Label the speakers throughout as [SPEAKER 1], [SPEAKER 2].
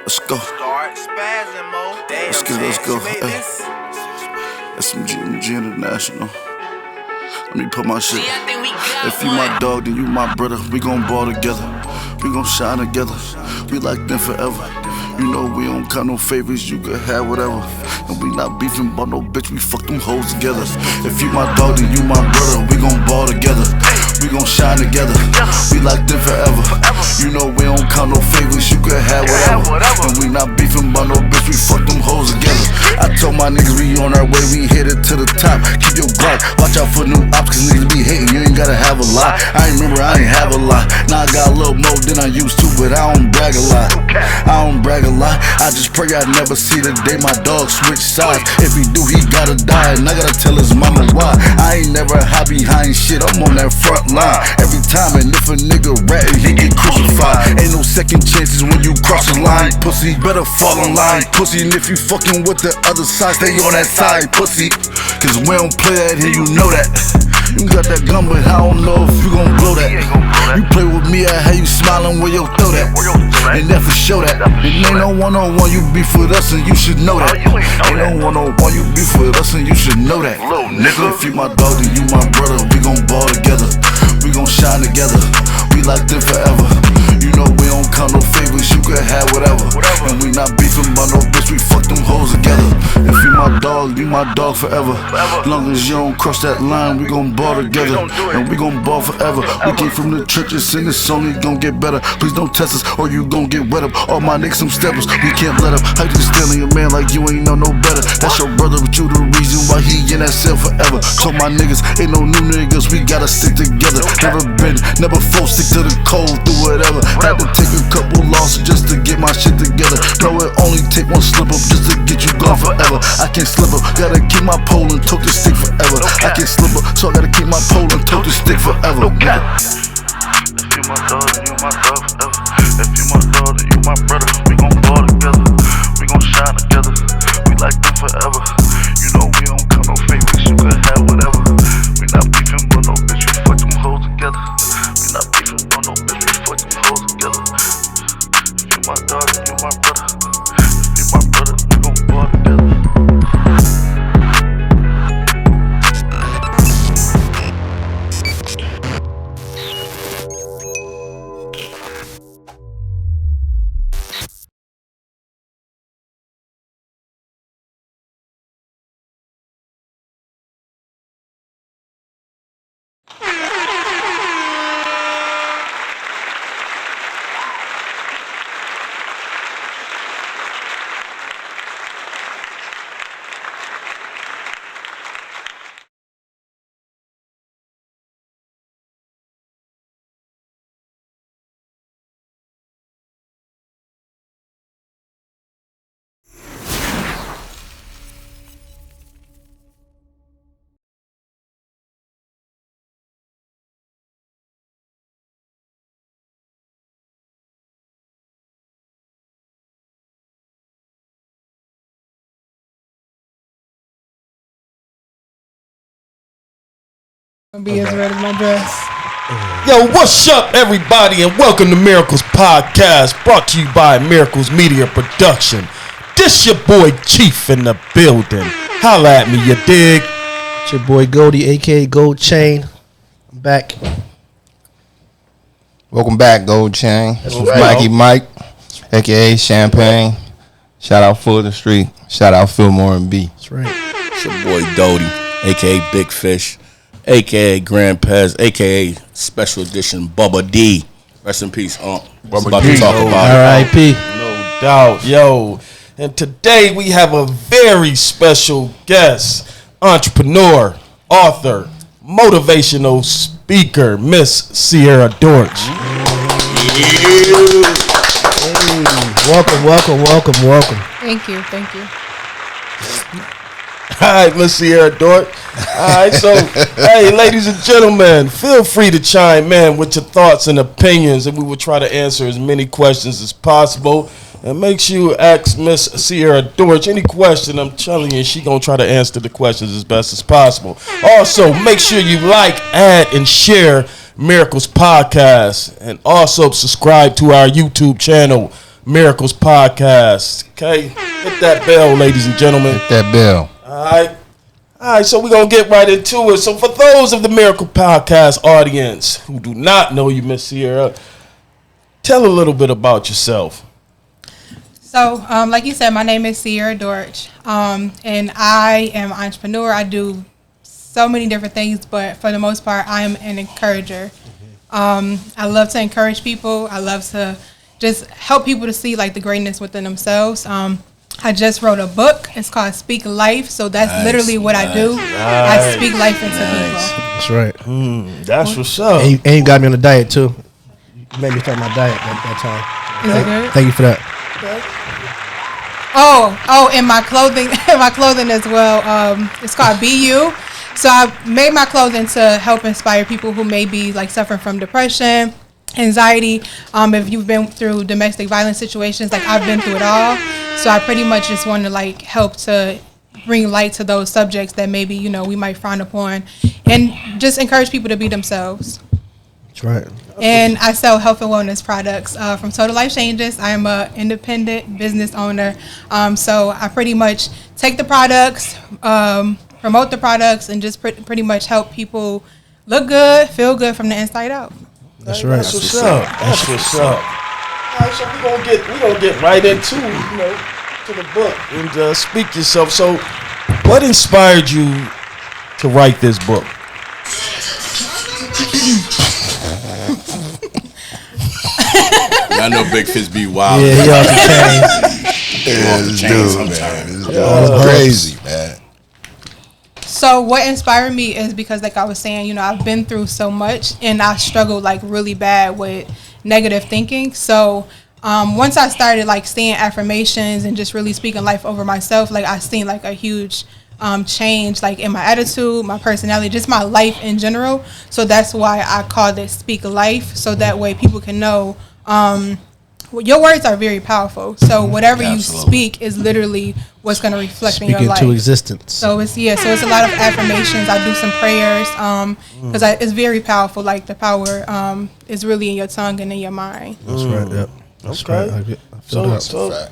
[SPEAKER 1] Let's go. Let's go. Hey. That's some G International. Let me put my shit. If you my dog, then you my brother. We gon' ball together. We gon' shine together. We like them forever. You know we don't got no favorites, you could have whatever. And we not beefing about no bitch, we fuck them hoes together. If you my dog, then you my brother. We gon' ball together. We gon' shine together. We like them forever. You know we don't count no favorites, you could have whatever. And we not beefing about no bitch, we fuck them hoes together. I told my niggas we on our way, we headed to the top. Keep your Glock, watch out for new ops, cause niggas be hating, you ain't gotta have a lot. I remember I ain't have a lot. Now I got a little more than I used to, but I don't brag a lot. I don't brag a lot. I just pray I never see the day my dog switch sides. If he do, he gotta die, and I gotta tell his mama why. I ain't never hide behind shit, I'm on that front line every time, and if a nigga ratting, he get crucified. Ain't no second chances when you cross the line, pussy. Better fall in line, pussy. And if you fucking with the other side, stay on that side, pussy. Cause we don't play that here, you know that. You got that gun, but I don't know if you gon' blow that. You play with me, I have you smiling where you throw that. And that for sure that. It ain't no one-on-one, you beef with us and you should know that. Ain't no one-on-one, you beef with us and you should know that. Nigga, if you my dog, then you my brother. We gon' ball together. We gon' shine together. We like them forever. You know we don't count no favors, you could have whatever. And we not beefing about no bitch, we fuck them hoes together. If you my dog forever. Long as you don't cross that line, we gon' ball together. And we gon' ball forever. We came from the churches and it's only gon' get better. Please don't test us or you gon' get wet up. All my niggas some steppers, we can't let up. How you stealing a man like you ain't know no better? That's your brother, but you the reason why he in that cell forever. So my niggas ain't no new niggas, we gotta stick together. Never full, stick to the cold through whatever. Had to take a couple losses just to get my shit together. No, it only take one slip up just to get you gone forever. I can't slip up, gotta keep my pole and tote the stick forever. I can't slip up, so I gotta keep my pole and tote the stick forever. If you my dog, then you my dog forever. If you my dog, then you my brother. We gon' ball together, we gon' shine together. We like them forever. You know we don't count no favorites, you could have whatever. We not beefing but no bitch, we fuck them hoes together. We not beefing but no bitch, we fuck them hoes together. If you my dog, then you my brother. If you my brother, we gon' ball together.
[SPEAKER 2] Be as red as my dress.
[SPEAKER 3] Yo, what's up, everybody, and welcome to Miracles Podcast, brought to you by Miracles Media Production. This your boy Chief in the building. Holla at me, you dig?
[SPEAKER 2] It's your boy Goldie, aka Gold Chain. I'm back.
[SPEAKER 4] Welcome back, Gold Chain.
[SPEAKER 3] That's
[SPEAKER 4] Mikey Mike, aka Champagne. Shout out Fulton Street. Shout out Fillmore and B.
[SPEAKER 2] That's right.
[SPEAKER 5] It's your boy Doty, a.k.a. Big Fish, a.k.a. Grand Pez, a.k.a. Special Edition Bubba D. Rest in peace, Bubba about to talk about
[SPEAKER 2] R.I.P.
[SPEAKER 3] No doubt, yo. And today we have a very special guest, entrepreneur, author, motivational speaker, Miss Sierra Dortch.
[SPEAKER 2] Welcome.
[SPEAKER 6] Thank you.
[SPEAKER 3] All right, Miss Sierra Dortch. All right, so, hey, ladies and gentlemen, feel free to chime in with your thoughts and opinions, and we will try to answer as many questions as possible. And make sure you ask Miss Sierra Dortch any question. I'm telling you, she gonna try to answer the questions as best as possible. Also, make sure you like, add, and share Miracles Podcast, and also subscribe to our YouTube channel, Miracles Podcast. Okay, hit that bell, ladies and gentlemen.
[SPEAKER 4] Hit that bell.
[SPEAKER 3] All right, so we're going to get right into it. So for those of the Myracle Podcast audience who do not know you, Miss Sierra, tell a little bit about yourself.
[SPEAKER 6] So, like you said, my name is Sierra Dorch, and I am an entrepreneur. I do so many different things, but for the most part, I am an encourager. I love to encourage people. I love to just help people to see like the greatness within themselves. I just wrote a book. It's called Speak Life. So that's literally what I do. I speak life into people.
[SPEAKER 2] That's right.
[SPEAKER 3] That's what's up.
[SPEAKER 2] And you got me on the diet too. You made me start my diet that time.
[SPEAKER 6] Is it good?
[SPEAKER 2] Thank you for that.
[SPEAKER 6] Oh, and my clothing, as well. It's called Be You. So I made my clothing to help inspire people who may be like suffering from depression, anxiety. If you've been through domestic violence situations, like I've been through it all. So I pretty much just want to like help to bring light to those subjects that maybe, we might frown upon, and just encourage people to be themselves.
[SPEAKER 2] That's right.
[SPEAKER 6] And I sell health and wellness products from Total Life Changes. I am an independent business owner. So I pretty much take the products, promote the products, and just pretty much help people look good, feel good from the inside out.
[SPEAKER 2] That's right.
[SPEAKER 3] That's what's up. That's what's up. All right, so we're gonna get right into to the book and speak yourself. So, what inspired you to write this book?
[SPEAKER 5] I know Big Fish be wild.
[SPEAKER 2] Yeah, he off the chain.
[SPEAKER 4] Yeah,
[SPEAKER 5] the
[SPEAKER 4] this
[SPEAKER 5] chain
[SPEAKER 4] dude,
[SPEAKER 5] sometimes.
[SPEAKER 4] man. This dude is crazy, man.
[SPEAKER 6] So what inspired me is because, like I was saying, I've been through so much, and I struggled like really bad with negative thinking. So once I started like saying affirmations and just really speaking life over myself, like I seen like a huge change like in my attitude, my personality, just my life in general. So that's why I called it Speak Life, so that way people can know your words are very powerful. So whatever you speak is literally what's going to reflect in your life.
[SPEAKER 2] Speaking to existence.
[SPEAKER 6] So it's a lot of affirmations. I do some prayers because it's very powerful. Like the power is really in your tongue and in your mind.
[SPEAKER 2] That's right. Yep. That's right. I feel that.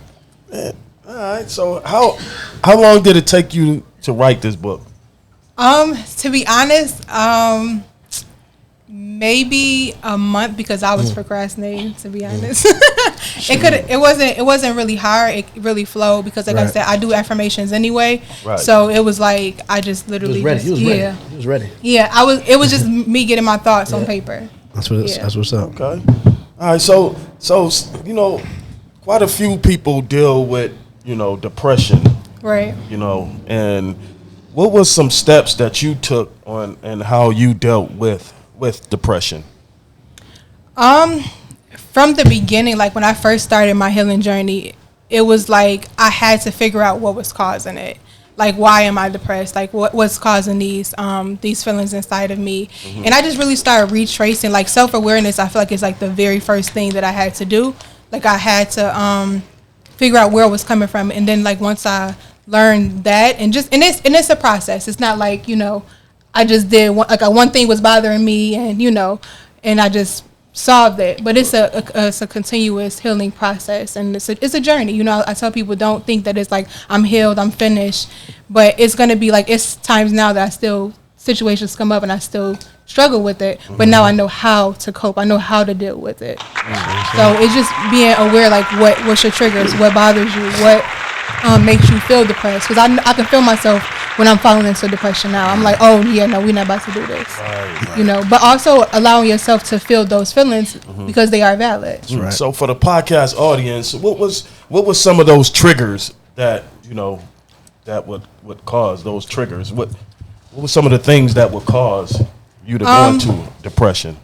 [SPEAKER 3] Man, all right. So how long did it take you to write this book?
[SPEAKER 6] To be honest, maybe a month, because I was procrastinating, to be honest. It wasn't really hard. It really flowed because, like I said, I do affirmations anyway. Right. So it was like I just literally
[SPEAKER 2] You was ready.
[SPEAKER 6] Yeah, it was just me getting my thoughts on paper.
[SPEAKER 2] That's what's up.
[SPEAKER 3] Okay. All right. So quite a few people deal with depression.
[SPEAKER 6] Right.
[SPEAKER 3] And what was some steps that you took on and how you dealt with depression?
[SPEAKER 6] From the beginning, like when I first started my healing journey, it was like I had to figure out what was causing it. Like, why am I depressed? Like, what's causing these feelings inside of me? Mm-hmm. And I just really started retracing. Like, self-awareness, I feel like it's like the very first thing that I had to do. Like, I had to figure out where it was coming from. And then, like, once I learned that, and it's a process. It's not like, I just did one thing was bothering me, and I just solved it. But it's a continuous healing process, and it's a journey. I tell people, don't think that it's like I'm healed, I'm finished, but it's gonna be like, it's times now that situations come up and I still struggle with it, but now I know how to cope. I know how to deal with it. So it's just being aware, like what's your triggers, what bothers you, what makes you feel depressed, because I can feel myself when I'm falling into depression now. I'm like, oh yeah, no, we're not about to do this. Right. But also allowing yourself to feel those feelings because they are valid.
[SPEAKER 3] Right. So for the podcast audience, what was some of those triggers that that would cause those triggers? What were some of the things that would cause you to go into depression?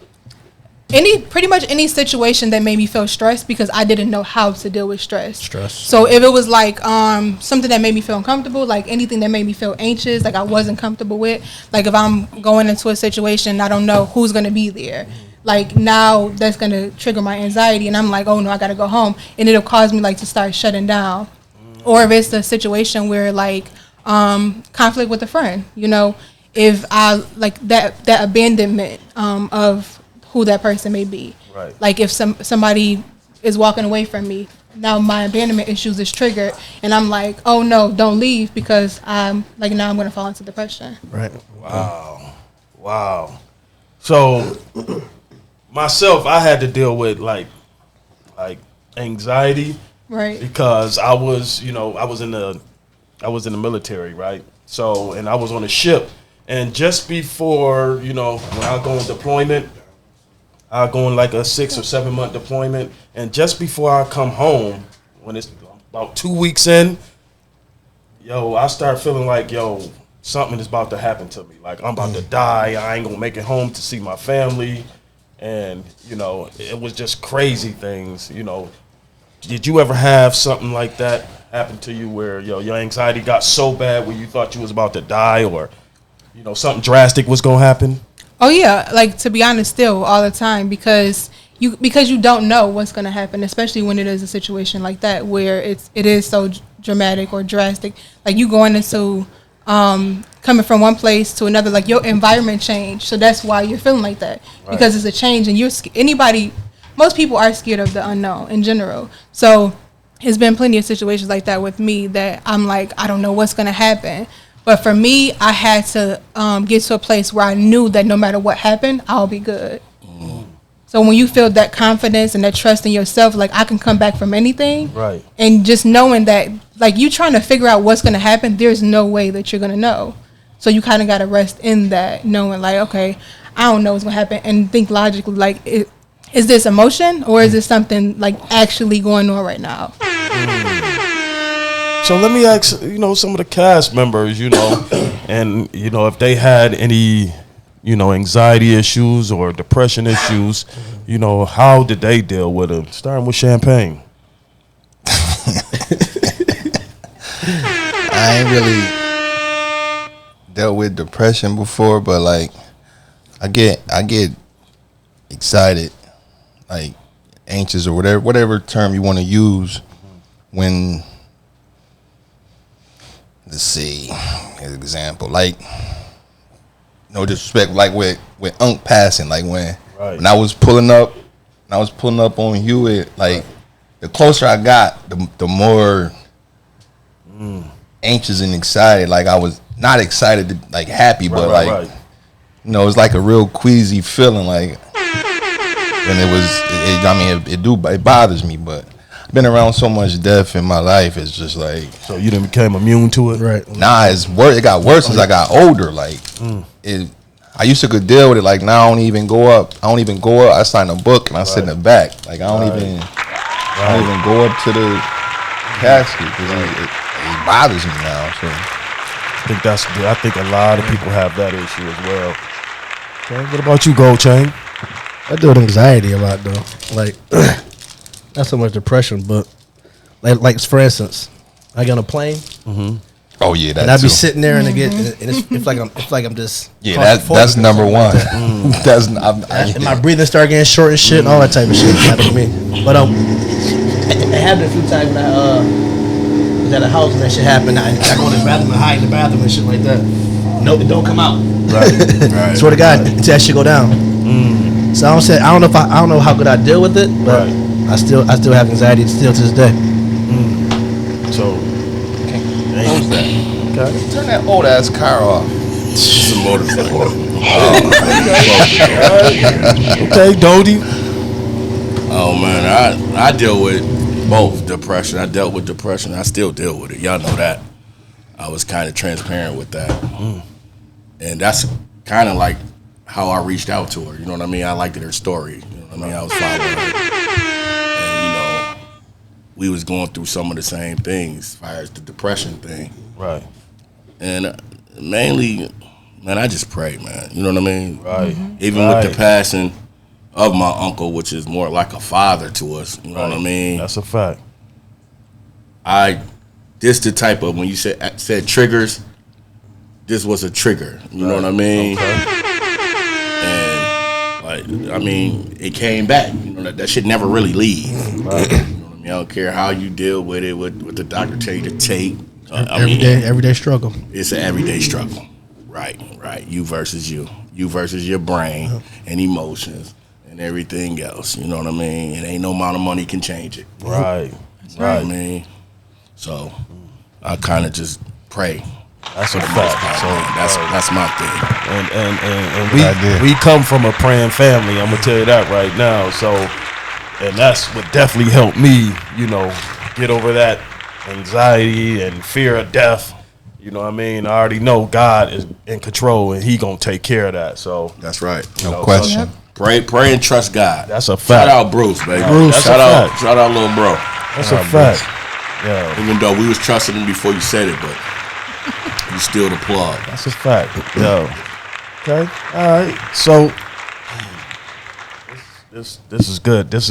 [SPEAKER 6] Pretty much any situation that made me feel stressed, because I didn't know how to deal with stress. So if it was like something that made me feel uncomfortable, like anything that made me feel anxious, like I wasn't comfortable with, like if I'm going into a situation, I don't know who's going to be there. Like now that's going to trigger my anxiety, and I'm like, oh no, I got to go home. And it'll cause me like to start shutting down. Or if it's a situation where like conflict with a friend, if I like that abandonment of who that person may be. Right. Like if somebody is walking away from me, now my abandonment issues is triggered, and I'm like, oh no, don't leave, because I'm like, now I'm gonna fall into depression.
[SPEAKER 2] Right.
[SPEAKER 3] Wow. So myself, I had to deal with like anxiety,
[SPEAKER 6] Right.
[SPEAKER 3] because I was in the military, right? So, and I was on a ship, and just before, when I go on deployment, I go on like a 6 or 7 month deployment, and just before I come home, when it's about 2 weeks in, I start feeling like, something is about to happen to me. Like, I'm about to die. I ain't gonna make it home to see my family. And, it was just crazy things, Did you ever have something like that happen to you where, your anxiety got so bad where you thought you was about to die, or, something drastic was gonna happen?
[SPEAKER 6] Oh yeah, like, to be honest, still all the time, because you don't know what's gonna happen, especially when it is a situation like that where it is so dramatic or drastic. Like, you going into coming from one place to another, like, your environment changed, so that's why you're feeling like that, right? Because it's a change, and most people are scared of the unknown in general. So there's been plenty of situations like that with me that I'm like, I don't know what's gonna happen. But for me, I had to get to a place where I knew that no matter what happened, I'll be good. So when you feel that confidence and that trust in yourself, like, I can come back from anything.
[SPEAKER 3] Right.
[SPEAKER 6] And just knowing that, like, you trying to figure out what's going to happen, there's no way that you're going to know. So you kind of got to rest in that, knowing, like, okay, I don't know what's going to happen, and think logically, like, is this emotion, or is this something, like, actually going on right now?
[SPEAKER 3] So let me ask, some of the cast members, and, if they had any, anxiety issues or depression issues, how did they deal with them? Starting with Champagne.
[SPEAKER 4] I ain't really dealt with depression before, but like I get excited, like anxious or whatever term you want to use when, let's see, an example, like, no disrespect, like with Unc passing, like when I was pulling up on Hewitt, like the closer I got, the more anxious and excited. Like, I was not excited, like happy, but it's like a real queasy feeling, like, and it bothers me, but I've been around so much death in my life, it's just like.
[SPEAKER 3] So you didn't became immune to it?
[SPEAKER 2] Right.
[SPEAKER 4] Nah, it got worse as I got older, like. I used to could deal with it. Like, now I don't even go up. I sign a book and I sit in the back. Like, I don't even go up to the casket because it bothers me now. So
[SPEAKER 3] I think a lot of people have that issue as well. Okay, what about you, Gold Chain?
[SPEAKER 2] I deal with anxiety a lot, though. Like, not so much depression, but like for instance, I get on a plane.
[SPEAKER 3] Mm-hmm.
[SPEAKER 4] Oh yeah, that
[SPEAKER 2] and I'd be
[SPEAKER 4] too.
[SPEAKER 2] sitting there and it's like I'm just
[SPEAKER 4] that's number one.
[SPEAKER 2] Like
[SPEAKER 4] That's
[SPEAKER 2] and my breathing start getting short and shit and all that type of shit happened to me. But it happened a few times when I was at a house and that shit happened. I go in the bathroom and hide in the bathroom and shit like that. Nope, it don't come out. Right. Swear to God, until that shit go down. So I don't know how good I deal with it, but I still have anxiety still to this day.
[SPEAKER 3] So.
[SPEAKER 4] Close that. Okay. Turn that old ass car off.
[SPEAKER 5] It's a motorcycle.
[SPEAKER 3] Okay, Dodie.
[SPEAKER 5] Oh man, I deal with both depression. I dealt with depression. I still deal with it. Y'all know that. I was kind of transparent with that, and that's kind of like how I reached out to her. You know what I mean? I liked her story. You know what I mean? I was following her. We was going through some of the same things as far as the depression thing.
[SPEAKER 3] Right.
[SPEAKER 5] And mainly, man, I just pray, man. You know what I mean?
[SPEAKER 3] Right.
[SPEAKER 5] Even with the passing of my uncle, which is more like a father to us. You know what I mean?
[SPEAKER 3] That's a fact.
[SPEAKER 5] This the type of, when you said triggers, this was a trigger. You know what I mean?
[SPEAKER 3] Okay.
[SPEAKER 5] And, it came back. You know, that shit never really leaves.
[SPEAKER 3] Right.
[SPEAKER 5] I don't care how you deal with it, what the doctor tell you to take.
[SPEAKER 2] Everyday struggle.
[SPEAKER 5] It's an everyday struggle. Right. You versus you. You versus your brain and emotions and everything else. You know what I mean? And ain't no amount of money can change it.
[SPEAKER 3] Right.
[SPEAKER 5] You know what I mean? So I kind of just pray.
[SPEAKER 3] That's a fact. So
[SPEAKER 5] that's my thing.
[SPEAKER 3] And we come from a praying family. I'm gonna tell you that right now. So, and that's what definitely helped me, get over that anxiety and fear of death. You know what I mean? I already know God is in control and He gonna take care of that. So
[SPEAKER 4] that's right. No question.
[SPEAKER 5] So pray and trust God.
[SPEAKER 3] That's a fact.
[SPEAKER 5] Shout out Bruce, baby. Shout out little bro.
[SPEAKER 3] That's a fact.
[SPEAKER 5] Yeah. Even though we was trusting him before you said it, but you still the plug.
[SPEAKER 3] That's a fact. Yo. Okay. All right. So this is good. This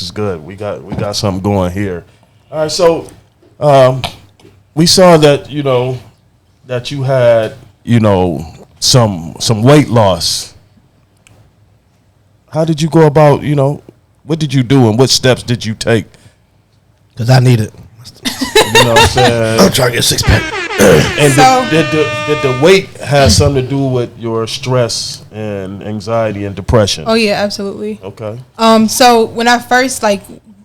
[SPEAKER 3] is good. We got something going here. All right. So we saw that that you had some weight loss. How did you go about what did you do and what steps did you take?
[SPEAKER 2] Because I need it.
[SPEAKER 3] You know what I'm saying?
[SPEAKER 2] I'm trying to get a 6-pack.
[SPEAKER 3] And did the weight have something to do with your stress and anxiety and depression?
[SPEAKER 6] Oh yeah, absolutely.
[SPEAKER 3] Okay.
[SPEAKER 6] So when I first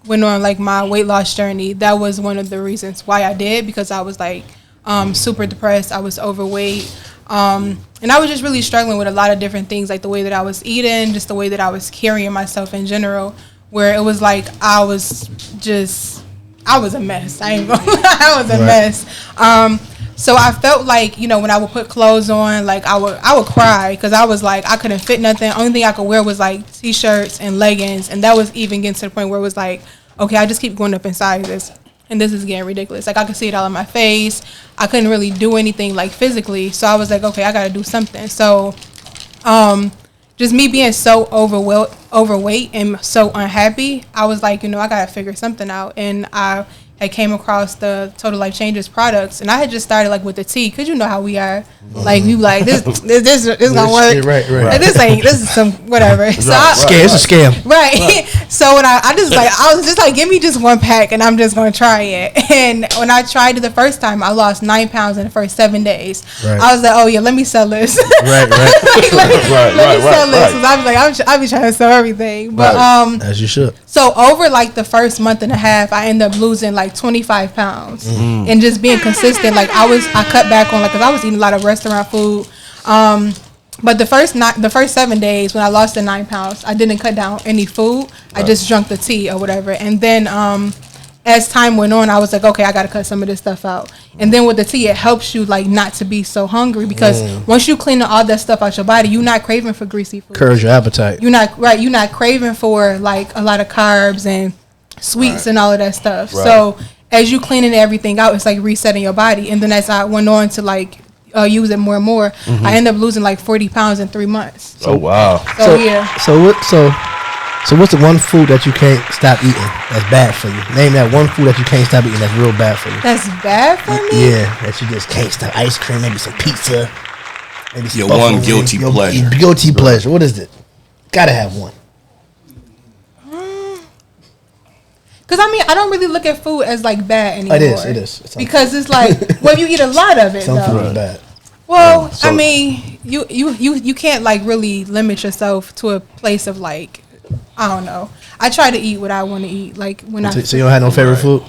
[SPEAKER 6] went on my weight loss journey, that was one of the reasons why I did, because I was super depressed. I was overweight. And I was just really struggling with a lot of different things, like the way that I was eating, just the way that I was carrying myself in general, where it was like I was a mess. I ain't gonna lie, I was a mess. So I felt like, when I would put clothes on, I would cry because I was I couldn't fit nothing. Only thing I could wear was t-shirts and leggings, and that was even getting to the point where it was okay, I just keep going up in sizes, and this is getting ridiculous. I could see it all in my face. I couldn't really do anything physically, so I was okay, I gotta do something. So, just me being so overweight and so unhappy, I was I gotta figure something out, and I came across the Total Life Changes products, and I had just started with the tea, because how we are, we this gonna work,
[SPEAKER 2] right.
[SPEAKER 6] This is some whatever. So
[SPEAKER 2] it's a scam,
[SPEAKER 6] right? So when I was just give me just one pack, and I'm just gonna try it. And when I tried it the first time, I lost 9 pounds in the first 7 days. Right. I was oh yeah, let me sell this.
[SPEAKER 2] Right.
[SPEAKER 6] let me sell this, because I was I be trying to sell everything, but
[SPEAKER 2] as you should.
[SPEAKER 6] So over the first month and a half, I ended up losing 25 pounds, and just being consistent. I cut back on because I was eating a lot of restaurant food. But the first 7 days when I lost the 9 pounds, I didn't cut down any food. I just drank the tea or whatever. And then as time went on, I was okay, I got to cut some of this stuff out. And then with the tea, it helps you not to be so hungry, because once you clean all that stuff out your body, you're not craving for greasy food.
[SPEAKER 2] Curves your appetite.
[SPEAKER 6] You're not craving for a lot of carbs and sweets and all of that stuff. Right. So as you cleaning everything out, it's resetting your body. And then as I went on to use it more and more, I ended up losing 40 pounds in 3 months.
[SPEAKER 3] Oh wow!
[SPEAKER 6] So yeah.
[SPEAKER 2] So what's the one food that you can't stop eating that's bad for you? Name that one food that you can't stop eating that's real bad for you.
[SPEAKER 6] That's bad for me?
[SPEAKER 2] Yeah, that you just can't stop. Ice cream, maybe some pizza, maybe some
[SPEAKER 5] your one guilty pleasure.
[SPEAKER 2] Guilty pleasure. What is it? Gotta have one.
[SPEAKER 6] Because I don't really look at food as bad anymore.
[SPEAKER 2] It is.
[SPEAKER 6] Because it's well, you eat a lot of it.
[SPEAKER 2] Some food is bad.
[SPEAKER 6] Well, you can't really limit yourself to a place of I don't know. I try to eat what I want to eat.
[SPEAKER 2] So you don't have no favorite food?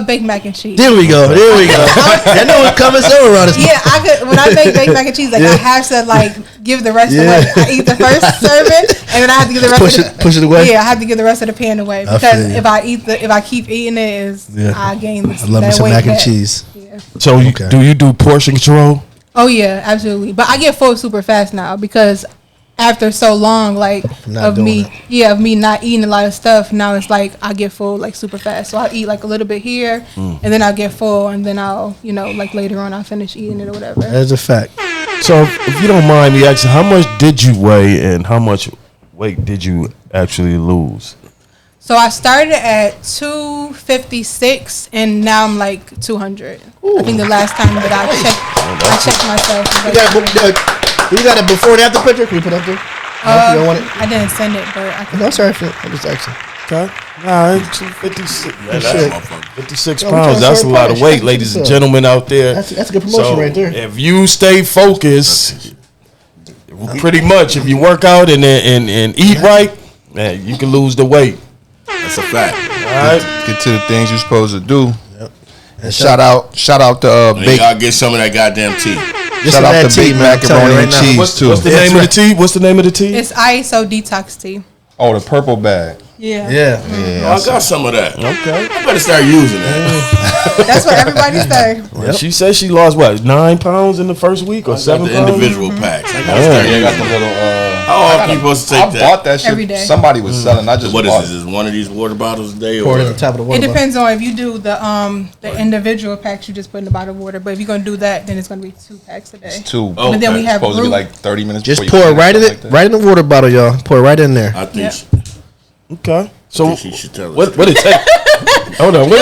[SPEAKER 6] Baked mac and cheese.
[SPEAKER 2] There we go. I know what comes over on us.
[SPEAKER 6] Yeah, I could. When I make baked mac and cheese, I have to give the rest away. I eat the first serving, and then I have to give the rest.
[SPEAKER 2] Push it away.
[SPEAKER 6] Yeah, I have to give the rest of the pan away, because if I keep eating it, I gain.
[SPEAKER 2] I love me some mac and cheese.
[SPEAKER 6] Yeah.
[SPEAKER 3] So do you do portion control?
[SPEAKER 6] Oh yeah, absolutely. But I get full super fast now, because after so long of me not eating a lot of stuff, now it's I get full super fast. So I'll eat a little bit here, and then I'll get full, and then I'll later on I'll finish eating it or whatever.
[SPEAKER 2] That's a fact.
[SPEAKER 3] So if you don't mind me asking, how much did you weigh and how much weight did you actually lose?
[SPEAKER 6] So I started at 256, and now I'm 200. Ooh. I think the last time that I checked myself.
[SPEAKER 2] You got a before and after picture? Can you put up there? You don't want it?
[SPEAKER 6] I didn't send it, but I can.
[SPEAKER 2] No, sorry, I'm just asking.
[SPEAKER 3] Okay. All right, 256. 56 pounds. That's a lot of weight, ladies and gentlemen out there.
[SPEAKER 2] That's a good promotion right there.
[SPEAKER 3] If you stay focused, pretty much, if you work out and eat right, man, you can lose the weight.
[SPEAKER 5] That's a fact.
[SPEAKER 3] All
[SPEAKER 4] Get to the things you're supposed to do.
[SPEAKER 2] Yep.
[SPEAKER 4] And shout out to
[SPEAKER 5] Big. Y'all get some of that goddamn tea.
[SPEAKER 4] Shout out to Big Macaroni and Cheese too.
[SPEAKER 3] What's the name of the tea? What's the name of the tea?
[SPEAKER 6] It's ISO detox tea.
[SPEAKER 4] Oh, the purple bag.
[SPEAKER 6] Yeah.
[SPEAKER 5] I got some of that.
[SPEAKER 3] Okay.
[SPEAKER 5] I better start using that.
[SPEAKER 6] That's what everybody say.
[SPEAKER 3] Well, she said she lost what, 9 pounds in the first week or 7
[SPEAKER 5] The
[SPEAKER 3] pounds?
[SPEAKER 5] individual packs. I
[SPEAKER 4] got the little.
[SPEAKER 5] How often you supposed to take that?
[SPEAKER 4] I bought that shit.
[SPEAKER 6] Every day.
[SPEAKER 4] Somebody was selling. I just
[SPEAKER 5] What
[SPEAKER 4] bought
[SPEAKER 5] is this? Is one of these water bottles a day?
[SPEAKER 2] Pour
[SPEAKER 5] Or
[SPEAKER 2] it on the top of the water.
[SPEAKER 6] It depends on if you do the individual packs, you just put in the bottle of water. But if you're gonna do that, then it's gonna be 2 packs a day.
[SPEAKER 4] 2.
[SPEAKER 5] Oh,
[SPEAKER 6] But then we have
[SPEAKER 4] supposed to be
[SPEAKER 6] group.
[SPEAKER 4] like 30 minutes.
[SPEAKER 2] Just
[SPEAKER 4] before
[SPEAKER 2] pour
[SPEAKER 4] you
[SPEAKER 2] it right in
[SPEAKER 4] like
[SPEAKER 2] it,
[SPEAKER 4] that.
[SPEAKER 2] right in the water bottle, y'all. Pour it right in there.
[SPEAKER 5] I think
[SPEAKER 6] Yeah.
[SPEAKER 3] Okay. So
[SPEAKER 5] she should tell us.
[SPEAKER 3] what it take? Hold on. What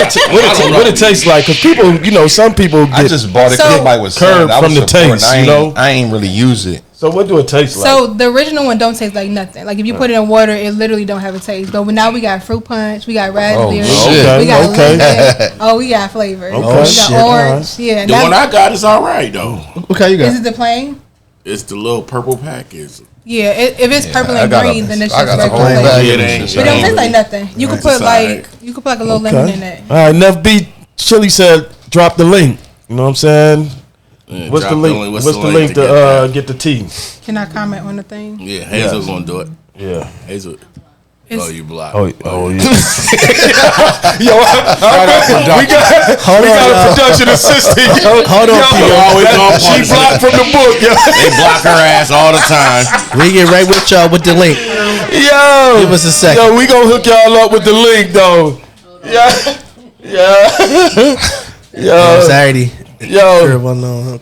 [SPEAKER 3] it tastes like? Because people, some people get.
[SPEAKER 4] I just bought it because
[SPEAKER 6] So-
[SPEAKER 4] somebody was
[SPEAKER 3] Curved
[SPEAKER 4] selling it. I was
[SPEAKER 3] from the
[SPEAKER 4] supporting.
[SPEAKER 3] taste,
[SPEAKER 4] I
[SPEAKER 3] you
[SPEAKER 4] ain't-
[SPEAKER 3] know?
[SPEAKER 4] I ain't really use it.
[SPEAKER 3] So what do it taste like?
[SPEAKER 6] So the original one don't taste like nothing. Like if you put it in water, it literally don't have a taste. But now we got fruit punch, we got raspberry,
[SPEAKER 4] shit.
[SPEAKER 6] we got
[SPEAKER 3] Okay.
[SPEAKER 6] lemon. Oh, we got flavor.
[SPEAKER 3] Okay.
[SPEAKER 6] We got
[SPEAKER 2] Shit.
[SPEAKER 6] orange. Yeah.
[SPEAKER 5] The one I got is all right though.
[SPEAKER 2] Okay, you
[SPEAKER 6] Is
[SPEAKER 2] got.
[SPEAKER 6] it the plain?
[SPEAKER 5] It's the little purple package.
[SPEAKER 6] Yeah. If it's purple
[SPEAKER 4] I
[SPEAKER 6] and
[SPEAKER 4] got
[SPEAKER 6] green, then it's
[SPEAKER 4] I
[SPEAKER 6] just
[SPEAKER 4] got a whole
[SPEAKER 6] regular
[SPEAKER 4] bag
[SPEAKER 6] flavor.
[SPEAKER 4] of
[SPEAKER 5] It
[SPEAKER 4] this
[SPEAKER 5] ain't-
[SPEAKER 4] shit.
[SPEAKER 6] It don't taste
[SPEAKER 5] really-
[SPEAKER 6] like nothing. You could put
[SPEAKER 5] It's alright.
[SPEAKER 6] like a little lemon in it.
[SPEAKER 3] All right, Neff B. Chili said, drop the link. You know what I'm saying?
[SPEAKER 5] Yeah,
[SPEAKER 3] What's the
[SPEAKER 5] drop
[SPEAKER 3] link? What's the link
[SPEAKER 5] get
[SPEAKER 3] to
[SPEAKER 5] that?
[SPEAKER 3] get the tea?
[SPEAKER 6] Can I comment on the thing?
[SPEAKER 5] Yeah, Hazel's gonna do it.
[SPEAKER 3] Yeah.
[SPEAKER 5] Hazel.
[SPEAKER 6] It's-
[SPEAKER 5] You blocked.
[SPEAKER 3] Oh yeah.
[SPEAKER 4] Yo,
[SPEAKER 3] we got a production assistant. Yo.
[SPEAKER 2] Hold on,
[SPEAKER 5] You
[SPEAKER 2] P.O.
[SPEAKER 5] always on
[SPEAKER 3] She
[SPEAKER 5] punishment.
[SPEAKER 3] blocked from the book. Yo.
[SPEAKER 5] They block her ass all the time.
[SPEAKER 2] We get right with y'all with the link.
[SPEAKER 3] Yo.
[SPEAKER 2] Give us a second.
[SPEAKER 3] Yo, we gonna hook y'all up with the link though. Yeah. Yo.
[SPEAKER 2] Anxiety.
[SPEAKER 3] Yo.
[SPEAKER 2] Fear of unknown.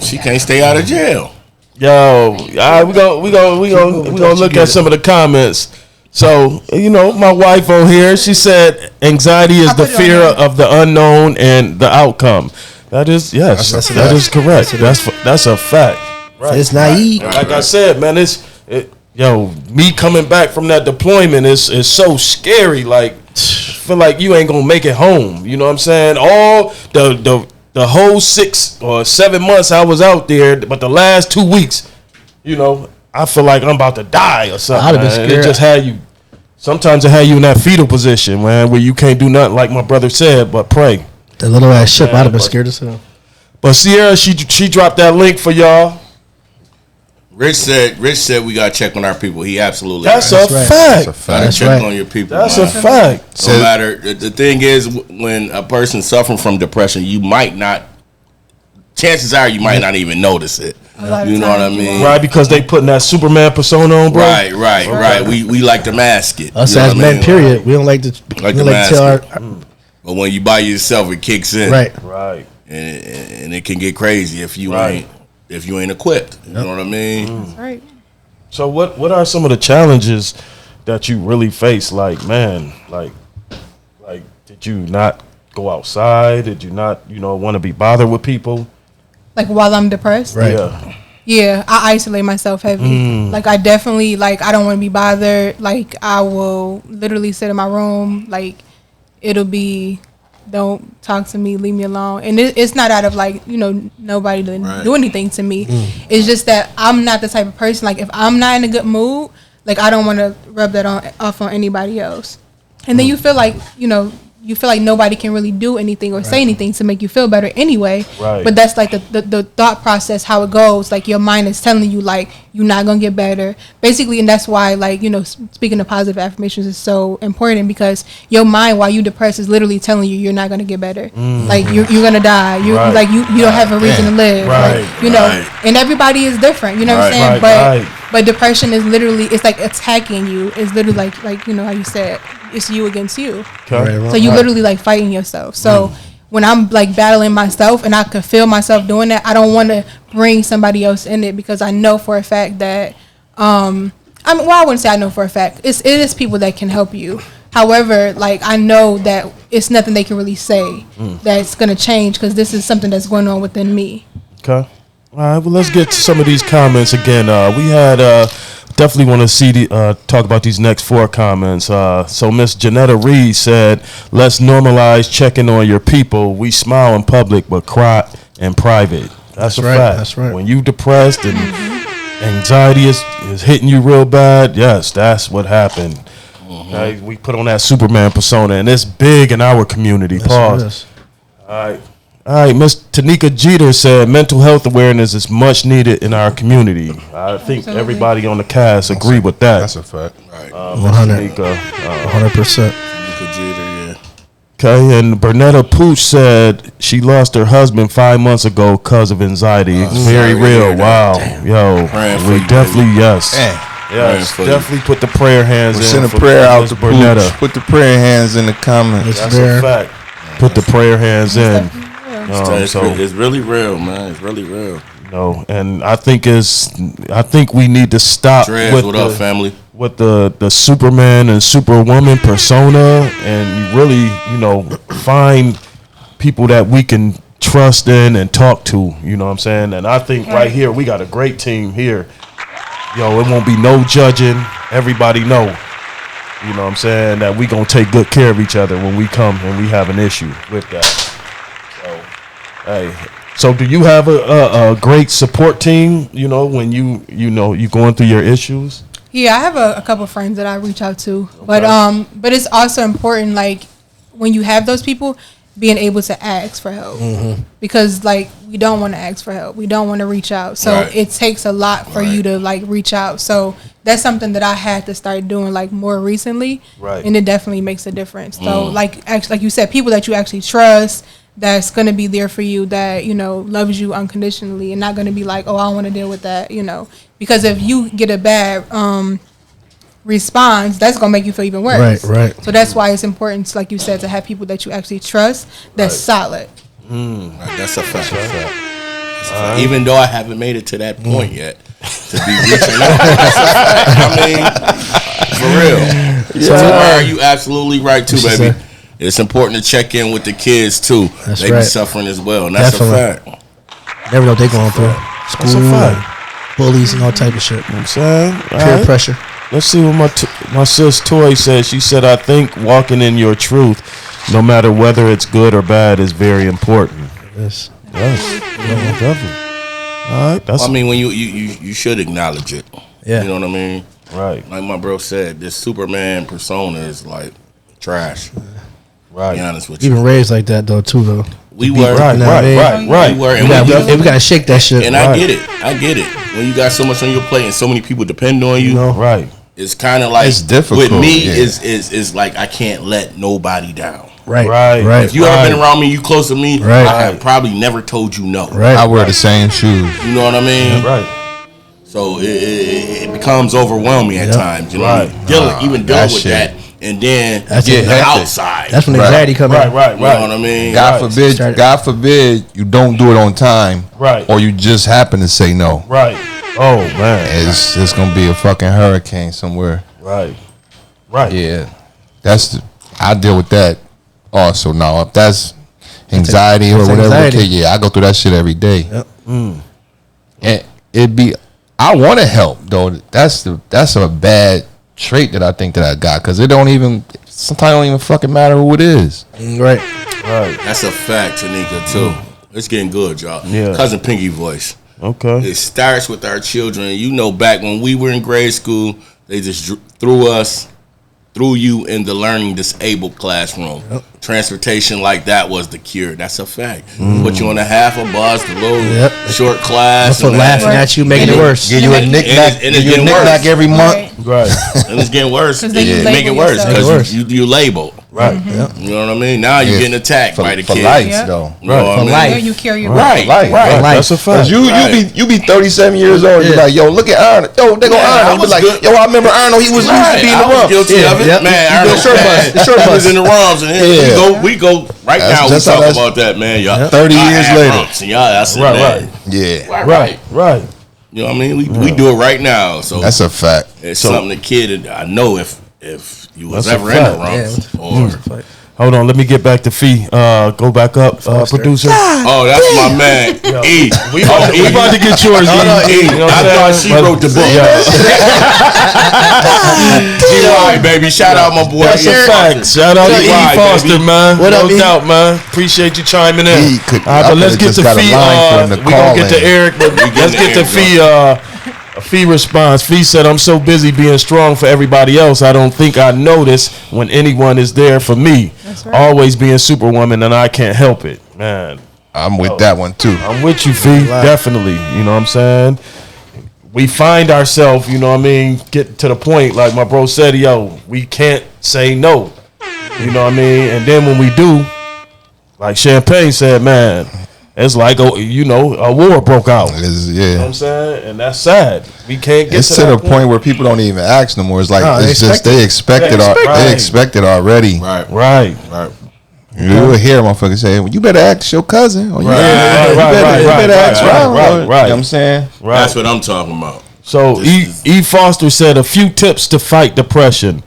[SPEAKER 5] She can't stay out of jail.
[SPEAKER 3] Yo, all right, we gonna look at some of the comments. So, my wife on here, she said anxiety is
[SPEAKER 6] I
[SPEAKER 3] the
[SPEAKER 6] put it on
[SPEAKER 3] fear
[SPEAKER 6] there.
[SPEAKER 3] of the unknown and the outcome. That is, yes,
[SPEAKER 2] That's a
[SPEAKER 3] that
[SPEAKER 2] fact.
[SPEAKER 3] is correct. That's a fact.
[SPEAKER 2] It's naive.
[SPEAKER 3] Like I said, man, me coming back from that deployment is so scary. Like, I feel like you ain't gonna make it home. You know what I'm saying? All the whole 6 or 7 months I was out there, but the last 2 weeks, I feel like I'm about to die or something.
[SPEAKER 2] I'd have been
[SPEAKER 3] man.
[SPEAKER 2] scared.
[SPEAKER 3] It just had you. Sometimes it had you in that fetal position, man, where you can't do nothing, like my brother said, but pray.
[SPEAKER 2] The little ass ship, I'd have been
[SPEAKER 3] but-
[SPEAKER 2] scared as hell.
[SPEAKER 3] But Sierra, she dropped that link for y'all.
[SPEAKER 5] Rich said we gotta check on our people. He absolutely
[SPEAKER 3] That's
[SPEAKER 5] right.
[SPEAKER 3] a
[SPEAKER 2] right.
[SPEAKER 3] fact.
[SPEAKER 5] Gotta
[SPEAKER 2] That's
[SPEAKER 5] check
[SPEAKER 2] right.
[SPEAKER 5] on your people.
[SPEAKER 3] That's
[SPEAKER 5] man.
[SPEAKER 3] a fact.
[SPEAKER 5] No matter the thing is, when a person's suffering from depression, you might not. Chances are you might not even notice it.
[SPEAKER 6] A lot of
[SPEAKER 5] You know what I
[SPEAKER 6] times you
[SPEAKER 5] mean?
[SPEAKER 3] Right, because they putting that Superman persona on, bro.
[SPEAKER 5] Right. We like to mask it.
[SPEAKER 2] Us
[SPEAKER 5] You know
[SPEAKER 2] as
[SPEAKER 5] what I
[SPEAKER 2] men,
[SPEAKER 5] mean?
[SPEAKER 2] period. We don't like to.
[SPEAKER 5] Like
[SPEAKER 2] we
[SPEAKER 5] the
[SPEAKER 2] don't like to tell our.
[SPEAKER 5] mask. But when you by yourself, it kicks in.
[SPEAKER 2] Right.
[SPEAKER 3] Right.
[SPEAKER 5] And it can get crazy if you
[SPEAKER 3] Right.
[SPEAKER 5] ain't equipped. You know what I mean?
[SPEAKER 6] That's right.
[SPEAKER 3] So what are some of the challenges that you really face? Like, man, like did you not go outside? Did you not, want to be bothered with people?
[SPEAKER 6] Like while I'm depressed.
[SPEAKER 2] Right.
[SPEAKER 3] Yeah.
[SPEAKER 6] Yeah, I isolate myself heavy. Like I definitely I don't want to be bothered. Like I will literally sit in my room. Like it'll be, don't talk to me, leave me alone. And it's not out of nobody to
[SPEAKER 5] Right.
[SPEAKER 6] do anything to me. It's just that I'm not the type of person. Like if I'm not in a good mood, I don't want to rub that off on anybody else. And then you feel like nobody can really do anything or say anything to make you feel better anyway.
[SPEAKER 3] Right.
[SPEAKER 6] But that's the thought process, how it goes. Like your mind is telling you you're not gonna get better, basically. And that's why speaking of positive affirmations is so important, because your mind while you depressed is literally telling you you're not gonna get better. Like you're gonna die. You
[SPEAKER 3] Right.
[SPEAKER 6] you don't have a reason to live.
[SPEAKER 3] Right.
[SPEAKER 5] Right.
[SPEAKER 6] And everybody is different. You know what I'm saying?
[SPEAKER 3] Right.
[SPEAKER 6] But depression is literally, it's like attacking you. It's literally like how you said, it's you against you.
[SPEAKER 3] Okay.
[SPEAKER 2] Right.
[SPEAKER 6] So you literally fighting yourself. So when I'm battling myself and I could feel myself doing that, I don't want to bring somebody else in it, because I know for a fact that I wouldn't say I know for a fact. It is people that can help you. However, I know that it's nothing they can really say that's gonna change, because this is something that's going on within me.
[SPEAKER 3] Okay. All right. Well, let's get to some of these comments again. We had definitely want to see talk about these next 4 comments. So Miss Janetta Reed said, "Let's normalize checking on your people. We smile in public but cry in private." That's a
[SPEAKER 2] right,
[SPEAKER 3] fact.
[SPEAKER 2] that's right.
[SPEAKER 3] When you depressed and anxiety is hitting you real bad, yes, that's what happened. Okay? We put on that Superman persona, and it's big in our community. Pause. All right, Miss Tanika Jeter said mental health awareness is much needed in our community. I think everybody on the cast agree with that.
[SPEAKER 4] That's a fact.
[SPEAKER 5] Right.
[SPEAKER 2] 100%.
[SPEAKER 5] Tanika Jeter, yeah.
[SPEAKER 3] Okay, and Bernetta Pooch said she lost her husband 5 months ago because of anxiety. It's very real. Wow. Yo, we definitely, yes. Yes, definitely put the prayer hands in.
[SPEAKER 4] Send a prayer out to Bernetta. Put the prayer hands in the comments.
[SPEAKER 3] That's a fact. Put the prayer hands in.
[SPEAKER 5] It's really real, man. It's really real.
[SPEAKER 3] And I think we need to stop with
[SPEAKER 5] family?
[SPEAKER 3] With the Superman and Superwoman persona, and really, find people that we can trust in and talk to. You know what I'm saying? And I think right here we got a great team here. It won't be no judging. Everybody know. You know what I'm saying? That we gonna take good care of each other when we come and we have an issue with that. So do you have a great support team, when you going through your issues?
[SPEAKER 6] Yeah, I have a couple of friends that I reach out to. Okay. But it's also important, like, when you have those people, being able to ask for help. Mm-hmm. Because, like, we don't want to ask for help. We don't want to reach out. So it takes a lot for you to, like, reach out. So that's something that I had to start doing, like, more recently. Right. And it definitely makes a difference. So, like you said, people that you actually trust, that's going to be there for you, that, loves you unconditionally and not going to be like, oh, I don't want to deal with that, Because if you get a bad response, that's going to make you feel even worse.
[SPEAKER 2] Right.
[SPEAKER 6] So that's why it's important, like you said, to have people that you actually trust that's solid.
[SPEAKER 5] That's a fact. Even though I haven't made it to that point yet, to be reaching out. I mean, for real. So you absolutely right, too, baby. It's important to check in with the kids, too. They be suffering as well, and that's a fact.
[SPEAKER 2] Never know what they're going through. School, bullies, and all type of shit.
[SPEAKER 3] You know what I'm saying?
[SPEAKER 2] Peer pressure.
[SPEAKER 3] Let's see what my sis Toy said. She said, I think walking in your truth, no matter whether it's good or bad, is very important.
[SPEAKER 2] Yes.
[SPEAKER 3] Definitely. All right.
[SPEAKER 5] I mean, when you should acknowledge it.
[SPEAKER 2] Yeah.
[SPEAKER 5] You know what I mean?
[SPEAKER 3] Right.
[SPEAKER 5] Like my bro said, this Superman persona is like trash.
[SPEAKER 3] Right.
[SPEAKER 5] To be honest with you.
[SPEAKER 2] Even raised like that though, too, though.
[SPEAKER 5] We were
[SPEAKER 3] right.
[SPEAKER 5] We were, and
[SPEAKER 2] we gotta shake that shit.
[SPEAKER 5] And I get it. When you got so much on your plate and so many people depend on you,
[SPEAKER 3] right?
[SPEAKER 5] It's kind of like,
[SPEAKER 4] it's difficult.
[SPEAKER 5] With me, is like I can't let nobody down.
[SPEAKER 2] Right.
[SPEAKER 5] If you ever been around me, you close to me, I have probably never told you no.
[SPEAKER 2] Right.
[SPEAKER 4] I wear the same shoes.
[SPEAKER 5] You know what I mean?
[SPEAKER 3] Right.
[SPEAKER 5] So it becomes overwhelming at times. You know,
[SPEAKER 3] right.
[SPEAKER 5] Dealing with that. And then the outside.
[SPEAKER 2] That's when anxiety comes in.
[SPEAKER 3] Right.
[SPEAKER 5] You know what I mean?
[SPEAKER 4] God forbid you don't do it on time.
[SPEAKER 3] Right.
[SPEAKER 4] Or you just happen to say no.
[SPEAKER 3] Right. Oh man.
[SPEAKER 4] It's gonna be a fucking hurricane somewhere.
[SPEAKER 3] Right.
[SPEAKER 4] Yeah. I deal with that also now. If that's anxiety or whatever, I go through that shit every day.
[SPEAKER 2] Yep.
[SPEAKER 4] And I want to help though. That's a bad trait that I think that I got, because sometimes it don't even fucking matter who it is.
[SPEAKER 2] Right.
[SPEAKER 5] That's a fact, Tanika, too. It's getting good, y'all.
[SPEAKER 3] Yeah.
[SPEAKER 5] Cousin Pinky voice.
[SPEAKER 3] Okay.
[SPEAKER 5] It starts with our children. You know, back when we were in grade school, they just threw you in the learning disabled classroom. Yep. Transportation like that was the cure. That's a fact. Put you on a half a bus, the little short class.
[SPEAKER 2] That's laughing at you, making it worse.
[SPEAKER 4] Give you a knick-knack every month.
[SPEAKER 3] Right.
[SPEAKER 5] And it's getting worse.
[SPEAKER 6] Make
[SPEAKER 5] Make it worse because you label.
[SPEAKER 3] Right.
[SPEAKER 6] Mm-hmm.
[SPEAKER 5] You know what I mean? Now you're getting attacked by the kids.
[SPEAKER 4] For life, though.
[SPEAKER 5] You know what I mean?
[SPEAKER 2] life.
[SPEAKER 6] You carry your
[SPEAKER 5] Right.
[SPEAKER 3] That's a fact.
[SPEAKER 4] You be 37 years old. You be like, yo, look at Arnold. Yo, they go Arnold. You be like, yo, I remember Arnold. He used to be in the
[SPEAKER 5] I was
[SPEAKER 4] rump.
[SPEAKER 5] guilty of it. Man, Arnold was in the rums, and we go right now. We talk about that, man. Y'all
[SPEAKER 4] 30 years later.
[SPEAKER 5] Right.
[SPEAKER 4] Yeah.
[SPEAKER 3] Right.
[SPEAKER 5] You know what I mean? We do it right now. So
[SPEAKER 4] that's a fact.
[SPEAKER 5] It's something the kid. I know if you was ever in the rumps or.
[SPEAKER 3] Hold on, let me get back to Fee. Go back up, producer.
[SPEAKER 5] Oh, that's my man. E.
[SPEAKER 3] We about to get yours.
[SPEAKER 5] E. I thought she wrote the book. G.Y. baby, shout out my boy.
[SPEAKER 3] That's a fact. Shout out to E. Foster, man. No doubt, man. Appreciate you chiming in. But let's get to Fee. We gonna get to Eric, but let's get to Fee. Fee responds. Fee said, "I'm so busy being strong for everybody else, I don't think I notice when anyone is there for me.
[SPEAKER 6] That's right.
[SPEAKER 3] Always being Superwoman, and I can't help it, man."
[SPEAKER 4] I'm with that one too.
[SPEAKER 3] I'm with you, Fee. Definitely. You know what I'm saying? We find ourselves, you know what I mean, get to the point, like my bro said, yo, we can't say no. You know what I mean? And then when we do, like Champagne said, man, it's like, a war broke out. You know what I'm saying? And that's sad. We can't get
[SPEAKER 4] it's to the point where people don't even ask no more. It's like, they expect it already.
[SPEAKER 3] Right.
[SPEAKER 4] You will hear motherfuckers say, well, you better ask your cousin. Or you
[SPEAKER 3] Right.
[SPEAKER 4] better ask
[SPEAKER 3] Right.
[SPEAKER 4] You know what I'm saying?
[SPEAKER 3] Right.
[SPEAKER 5] That's what I'm talking about.
[SPEAKER 3] So E. Foster said a few tips to fight depression.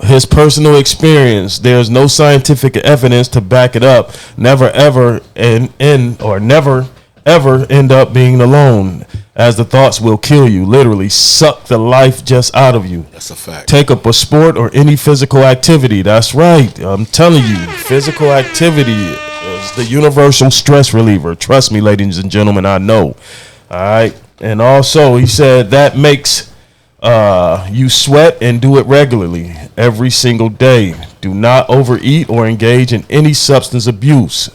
[SPEAKER 3] His personal experience. There's no scientific evidence to back it up. Never ever never ever end up being alone, as the thoughts will kill you. Literally suck the life just out of you.
[SPEAKER 5] That's a fact.
[SPEAKER 3] Take up a sport or any physical activity. That's right. I'm telling you, physical activity is the universal stress reliever. Trust me, ladies and gentlemen, I know. All right. And also, he said that makes you sweat, and do it regularly every single day. Do not overeat or engage in any substance abuse.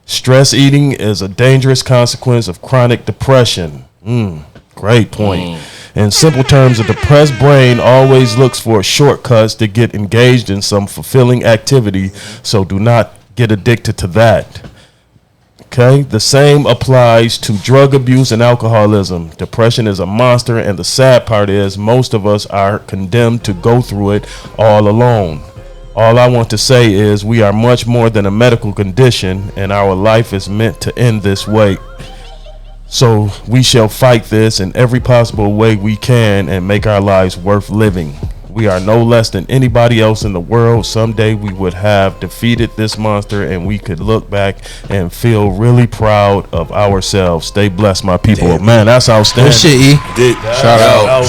[SPEAKER 3] Stress eating is a dangerous consequence of chronic depression. Great point. In simple terms, a depressed brain always looks for shortcuts to get engaged in some fulfilling activity, so do not get addicted to that. Okay, the same applies to drug abuse and alcoholism. Depression is a monster, and the sad part is most of us are condemned to go through it all alone. All I want to say is we are much more than a medical condition, and our life is meant to end this way. So we shall fight this in every possible way we can and make our lives worth living. We are no less than anybody else in the world. Someday we would have defeated this monster, and we could look back and feel really proud of ourselves. Stay blessed, my people.
[SPEAKER 5] Damn.
[SPEAKER 3] Man, that's outstanding.
[SPEAKER 2] Good shit, E.
[SPEAKER 4] Shout out.
[SPEAKER 2] You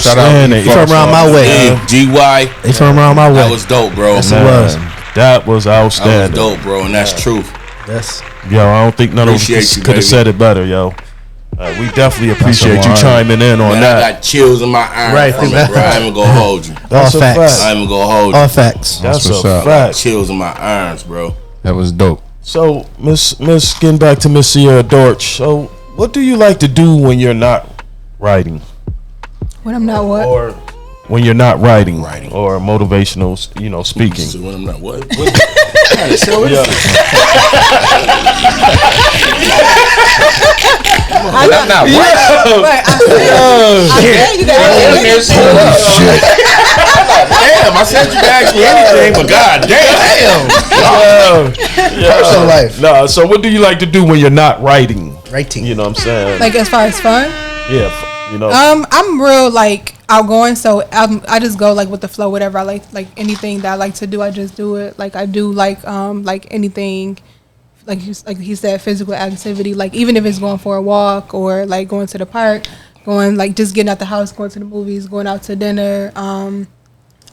[SPEAKER 2] from around my way.
[SPEAKER 5] GY.
[SPEAKER 2] They from around my way.
[SPEAKER 5] That was dope, bro.
[SPEAKER 2] Yes,
[SPEAKER 3] Man,
[SPEAKER 2] it was.
[SPEAKER 3] that was outstanding.
[SPEAKER 5] That was dope, bro, and that's truth.
[SPEAKER 2] Yes.
[SPEAKER 3] Yo, I don't think none of us
[SPEAKER 5] Appreciate you,
[SPEAKER 3] could have
[SPEAKER 5] baby.
[SPEAKER 3] said it better, yo. We definitely appreciate you chiming in on
[SPEAKER 5] Man,
[SPEAKER 3] that.
[SPEAKER 5] I got chills in my arms
[SPEAKER 2] Right,
[SPEAKER 5] from
[SPEAKER 2] man.
[SPEAKER 5] it, bro. I ain't even gonna hold you.
[SPEAKER 3] That's
[SPEAKER 2] All
[SPEAKER 3] a
[SPEAKER 2] facts.
[SPEAKER 3] fact.
[SPEAKER 5] I ain't even gonna hold
[SPEAKER 2] All
[SPEAKER 5] you.
[SPEAKER 2] facts.
[SPEAKER 3] That's
[SPEAKER 4] what's
[SPEAKER 3] a
[SPEAKER 4] up.
[SPEAKER 3] fact.
[SPEAKER 5] Chills in my arms, bro.
[SPEAKER 4] That was dope.
[SPEAKER 3] So, Miss, getting back to Miss Sierra Dortch. So, what do you like to do when you're not writing,
[SPEAKER 6] When I'm not what?
[SPEAKER 3] or when you're not writing,
[SPEAKER 5] Writing.
[SPEAKER 3] or motivational, speaking?
[SPEAKER 5] So when I'm not what kind of show is this?
[SPEAKER 4] I'm not right.
[SPEAKER 6] Right, I said you guys.
[SPEAKER 5] Damn, I said you could ask me anything, but god damn.
[SPEAKER 2] Personal life.
[SPEAKER 3] No, so what do you like to do when you're not writing?
[SPEAKER 2] Writing.
[SPEAKER 3] You know what I'm saying?
[SPEAKER 6] Like as far as fun,
[SPEAKER 3] Yeah, you know.
[SPEAKER 6] I'm real like outgoing, so I just go like with the flow. Whatever I like anything that I like to do, I just do it. Like I do like anything, like he said, physical activity. Like even if it's going for a walk or like going to the park, going like just getting out the house, going to the movies, going out to dinner.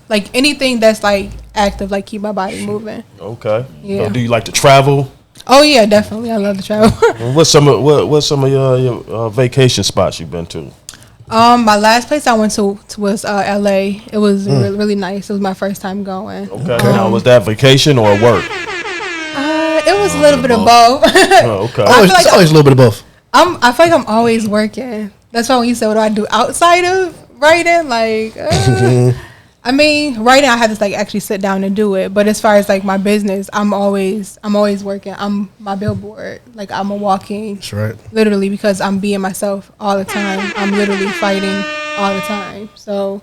[SPEAKER 6] Like anything that's like active, like keep my body moving.
[SPEAKER 3] Okay.
[SPEAKER 6] Yeah.
[SPEAKER 3] Do you like to travel?
[SPEAKER 6] Oh yeah, definitely. I love to travel.
[SPEAKER 3] What's some of your vacation spots you've been to?
[SPEAKER 6] My last place I went to was LA. It was really nice. It was my first time going.
[SPEAKER 3] Okay. Now, was that vacation or work?
[SPEAKER 6] It was a little bit of both.
[SPEAKER 3] Oh, okay.
[SPEAKER 2] It's always a little bit of both.
[SPEAKER 6] I feel like I'm always working. That's why when you said what do I do outside of writing, like I mean, writing I have to like actually sit down and do it. But as far as like my business, I'm always working. I'm my billboard. Like I'm a walking.
[SPEAKER 2] That's right.
[SPEAKER 6] Literally, because I'm being myself all the time. I'm literally fighting all the time. So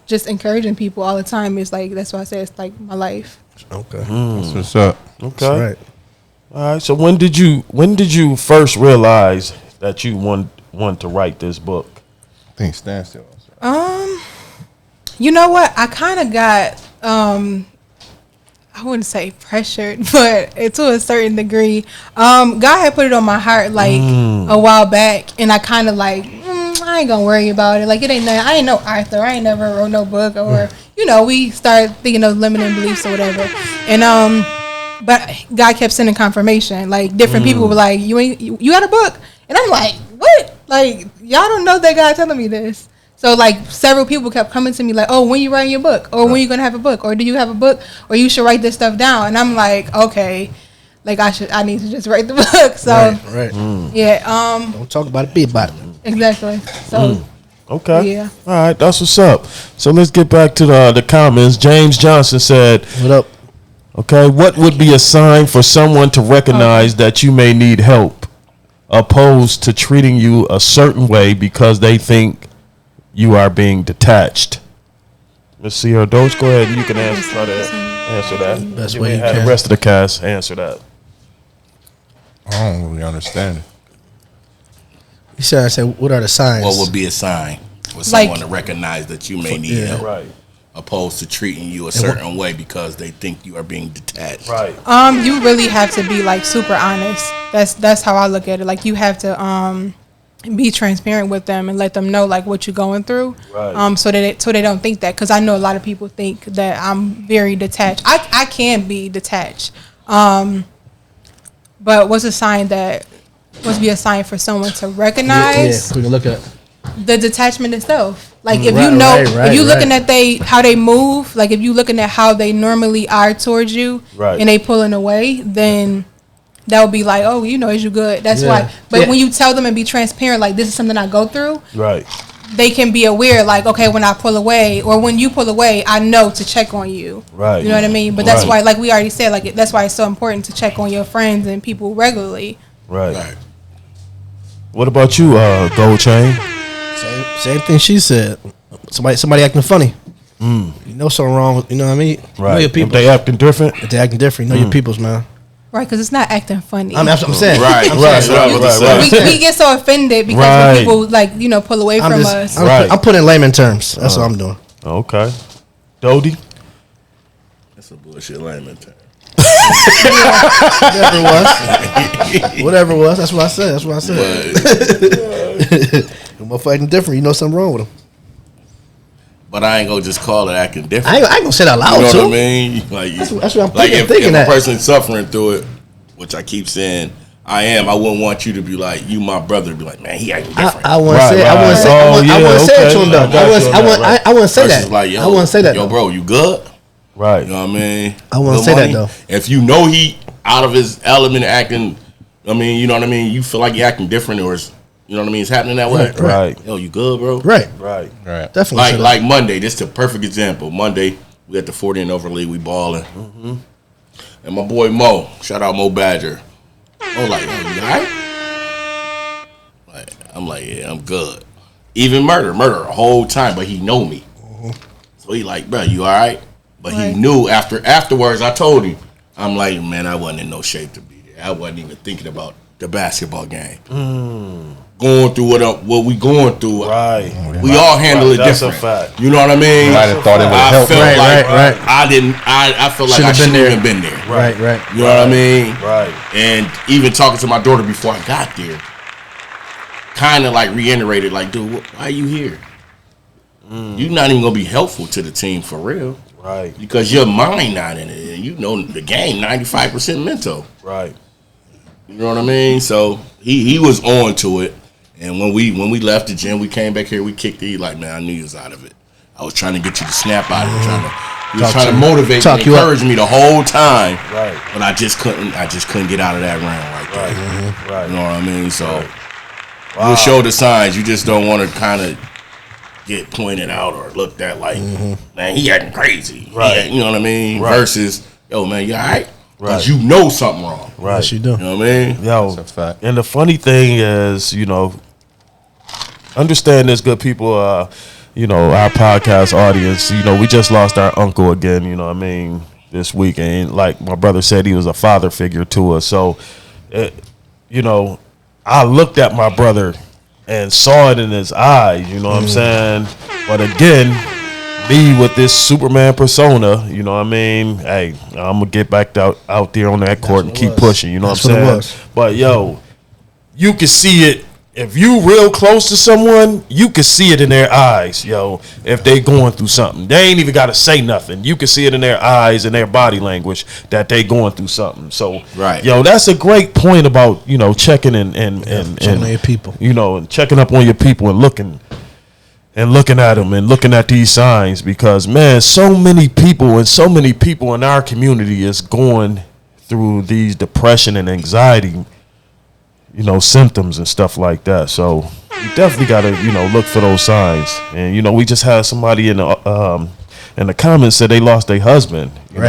[SPEAKER 6] just encouraging people all the time is like, that's why I say it's like my life.
[SPEAKER 2] Okay.
[SPEAKER 4] That's what's up.
[SPEAKER 3] Okay.
[SPEAKER 2] That's right.
[SPEAKER 3] All right. So when did you first realize that you want to write this book?
[SPEAKER 4] I think Standstill.
[SPEAKER 6] You know what? I kind of got, I wouldn't say pressured, but to a certain degree. God had put it on my heart like a while back, and I kind of like, I ain't gonna worry about it. Like it ain't nothing. I ain't no author. I ain't never wrote no book, or we start thinking of limiting beliefs or whatever. And but God kept sending confirmation. Like different people were like, you got a book, and I'm like, what? Like y'all don't know that God telling me this. So like several people kept coming to me like, oh, when you writing your book, or when you gonna have a book, or do you have a book, or you should write this stuff down. And I'm like, okay, like I need to just write the book. So yeah,
[SPEAKER 2] don't talk about it, be about it.
[SPEAKER 6] exactly. So
[SPEAKER 3] Okay.
[SPEAKER 6] yeah.
[SPEAKER 3] All right, that's what's up. So let's get back to the comments. James Johnson said,
[SPEAKER 2] What up?
[SPEAKER 3] okay, what would be a sign for someone to recognize that you may need help, opposed to treating you a certain way because they think you are being detached? Let's see her. Doge, go ahead. You can try to answer that.
[SPEAKER 2] Best
[SPEAKER 3] You
[SPEAKER 2] way
[SPEAKER 3] may
[SPEAKER 2] you
[SPEAKER 3] have
[SPEAKER 2] can.
[SPEAKER 3] the rest of the cast answer that.
[SPEAKER 4] I don't really understand it.
[SPEAKER 2] You said, I said, what are the signs?
[SPEAKER 5] What would be a sign for
[SPEAKER 6] Like-
[SPEAKER 5] someone to recognize that you may need
[SPEAKER 2] yeah.
[SPEAKER 5] help,
[SPEAKER 3] Right.
[SPEAKER 5] opposed to treating you a certain way because they think you are being detached?
[SPEAKER 3] Right.
[SPEAKER 6] You really have to be like super honest. That's how I look at it. Like you have to be transparent with them and let them know like what you're going through.
[SPEAKER 3] Right.
[SPEAKER 6] So they don't think that, because I know a lot of people think that I'm very detached. I can be detached. But what's a sign that must be a sign for someone to recognize
[SPEAKER 2] Yeah, we can look at.
[SPEAKER 6] the detachment itself. Like if
[SPEAKER 2] Right,
[SPEAKER 6] you know,
[SPEAKER 2] right,
[SPEAKER 6] if you
[SPEAKER 2] right.
[SPEAKER 6] looking at how they move, like if you looking at how they normally are towards you,
[SPEAKER 3] Right.
[SPEAKER 6] and they pulling away, then that would be like, oh, you know, is you good? That's
[SPEAKER 2] Yeah.
[SPEAKER 6] why. But
[SPEAKER 2] Yeah.
[SPEAKER 6] when you tell them and be transparent, like this is something I go through,
[SPEAKER 3] Right.
[SPEAKER 6] they can be aware. Like, okay, when I pull away or when you pull away, I know to check on you.
[SPEAKER 3] Right.
[SPEAKER 6] You know what I mean? But that's
[SPEAKER 3] Right.
[SPEAKER 6] why, like we already said, like that's why it's so important to check on your friends and people regularly.
[SPEAKER 3] Right.
[SPEAKER 5] Right.
[SPEAKER 3] What about you, Gold Chain?
[SPEAKER 2] Same thing she said. Somebody acting funny. You know something wrong. You know what I mean? You know your
[SPEAKER 3] If
[SPEAKER 2] people.
[SPEAKER 3] they acting different.
[SPEAKER 2] If they acting different, you know your peoples, man.
[SPEAKER 6] Right, because it's not acting funny.
[SPEAKER 2] That's what I'm saying.
[SPEAKER 5] Right.
[SPEAKER 2] I'm
[SPEAKER 5] Right.
[SPEAKER 2] saying.
[SPEAKER 5] Right.
[SPEAKER 6] we get so offended because
[SPEAKER 3] Right.
[SPEAKER 6] when people like pull away
[SPEAKER 2] I'm
[SPEAKER 6] from
[SPEAKER 2] just,
[SPEAKER 6] us.
[SPEAKER 3] Right.
[SPEAKER 2] I'm putting in layman terms. That's what I'm doing.
[SPEAKER 3] Okay. Dodie?
[SPEAKER 5] That's a bullshit layman term.
[SPEAKER 2] Whatever it was. Whatever it was. That's what I said. That's what I said.
[SPEAKER 5] But,
[SPEAKER 2] Motherfucker acting different. You know something wrong with him.
[SPEAKER 5] but I ain't gonna just call it acting different.
[SPEAKER 2] I ain't gonna say that loud,
[SPEAKER 5] You know
[SPEAKER 2] too.
[SPEAKER 5] what I mean? Like,
[SPEAKER 2] That's what I'm
[SPEAKER 5] like
[SPEAKER 2] thinking
[SPEAKER 5] if
[SPEAKER 2] that.
[SPEAKER 5] a person's suffering through it, which I keep saying I wouldn't want you to be like, you my brother, be like, man, he acting different.
[SPEAKER 2] I wouldn't
[SPEAKER 3] Right,
[SPEAKER 2] say. I
[SPEAKER 3] right.
[SPEAKER 2] wouldn't say. I
[SPEAKER 3] Oh,
[SPEAKER 2] wouldn't
[SPEAKER 3] yeah,
[SPEAKER 2] say it to
[SPEAKER 3] okay.
[SPEAKER 2] him though.
[SPEAKER 3] I got you on that, right.
[SPEAKER 2] I wouldn't say
[SPEAKER 5] Versus
[SPEAKER 2] that.
[SPEAKER 5] like, yo,
[SPEAKER 2] I wouldn't say that.
[SPEAKER 5] Yo,
[SPEAKER 2] though.
[SPEAKER 5] bro, you good?
[SPEAKER 3] Right.
[SPEAKER 5] You know what I mean?
[SPEAKER 2] I wouldn't
[SPEAKER 5] Good
[SPEAKER 2] say that,
[SPEAKER 5] money?
[SPEAKER 2] though.
[SPEAKER 5] If you know he out of his element acting, I mean, you know what I mean? You feel like he acting different, or is, you know what I mean? It's happening that way.
[SPEAKER 3] Right.
[SPEAKER 5] Yo, you good, bro?
[SPEAKER 2] Right.
[SPEAKER 3] Right.
[SPEAKER 4] Right.
[SPEAKER 2] Definitely. say that.
[SPEAKER 5] Like Monday, this is a perfect example. Monday, we at the 40 and over league, we balling. And my boy Mo, shout out Mo Badger. Mo like, yo, you all right? I'm like, yeah, I'm good. Even murder the whole time, but he know me. So he like, bro, you all right? But
[SPEAKER 6] Right.
[SPEAKER 5] he knew afterwards, I told him, I'm like, man, I wasn't in no shape to be there. I wasn't even thinking about the basketball game. Going through what we going through.
[SPEAKER 3] Right.
[SPEAKER 5] We all handle
[SPEAKER 3] Right,
[SPEAKER 5] it
[SPEAKER 3] that's a
[SPEAKER 5] different.
[SPEAKER 3] fact.
[SPEAKER 5] You know what I mean?
[SPEAKER 4] You might have thought it would
[SPEAKER 5] I
[SPEAKER 4] help.
[SPEAKER 5] felt
[SPEAKER 2] Right,
[SPEAKER 5] like
[SPEAKER 2] right.
[SPEAKER 5] I felt like I
[SPEAKER 2] Should've been
[SPEAKER 5] shouldn't
[SPEAKER 2] there.
[SPEAKER 5] even been there.
[SPEAKER 2] Right. Right.
[SPEAKER 5] You know what I mean?
[SPEAKER 3] Right.
[SPEAKER 5] And even talking to my daughter before I got there, kind of like reiterated, like, dude, why are you here? You're not even gonna be helpful to the team for real,
[SPEAKER 3] Right.
[SPEAKER 5] because your mind not in it. And you know the game 95% mental.
[SPEAKER 3] Right.
[SPEAKER 5] You know what I mean? So he was on to it. And when we left the gym, we came back here, we kicked it. He like, man, I knew you was out of it. I was trying to get you to snap out of it. He was trying to motivate
[SPEAKER 2] Talk
[SPEAKER 5] me,
[SPEAKER 2] you up.
[SPEAKER 5] encourage me the whole time.
[SPEAKER 3] Right.
[SPEAKER 5] But I just couldn't get out of that round like that.
[SPEAKER 3] Right.
[SPEAKER 5] You know what I mean? So you'll show the signs. You just don't want to kind of get pointed out or looked at like, man, he acting crazy.
[SPEAKER 3] Right.
[SPEAKER 5] You know what I mean?
[SPEAKER 3] Right.
[SPEAKER 5] Versus, yo, man, you all right? Because
[SPEAKER 3] Right.
[SPEAKER 5] you know something wrong.
[SPEAKER 3] Right.
[SPEAKER 2] Yes, you do.
[SPEAKER 5] You know what I mean?
[SPEAKER 3] Yo,
[SPEAKER 4] That's a fact.
[SPEAKER 3] and the funny thing is, understand this, good people, our podcast audience, we just lost our uncle again, this week. And like my brother said, he was a father figure to us. So, I looked at my brother and saw it in his eyes, you know what I'm saying? But again, me with this Superman persona, hey, I'm gonna get back out there on that court and keep pushing, you know
[SPEAKER 2] That's
[SPEAKER 3] what I'm
[SPEAKER 2] what it
[SPEAKER 3] saying?
[SPEAKER 2] was.
[SPEAKER 3] But yo, you can see it if you real close to someone, you can see it in their eyes, yo. If they going through something, they ain't even got to say nothing. You can see it in their eyes and their body language that they going through something. So,
[SPEAKER 5] Right.
[SPEAKER 3] yo, that's a great point about checking and
[SPEAKER 2] Checking on your people.
[SPEAKER 3] and checking up on your people and looking. and looking at them and looking at these signs, because man, so many people in our community is going through these depression and anxiety, symptoms and stuff like that. So you definitely got to, look for those signs. And we just had somebody in the comments said they lost their husband. You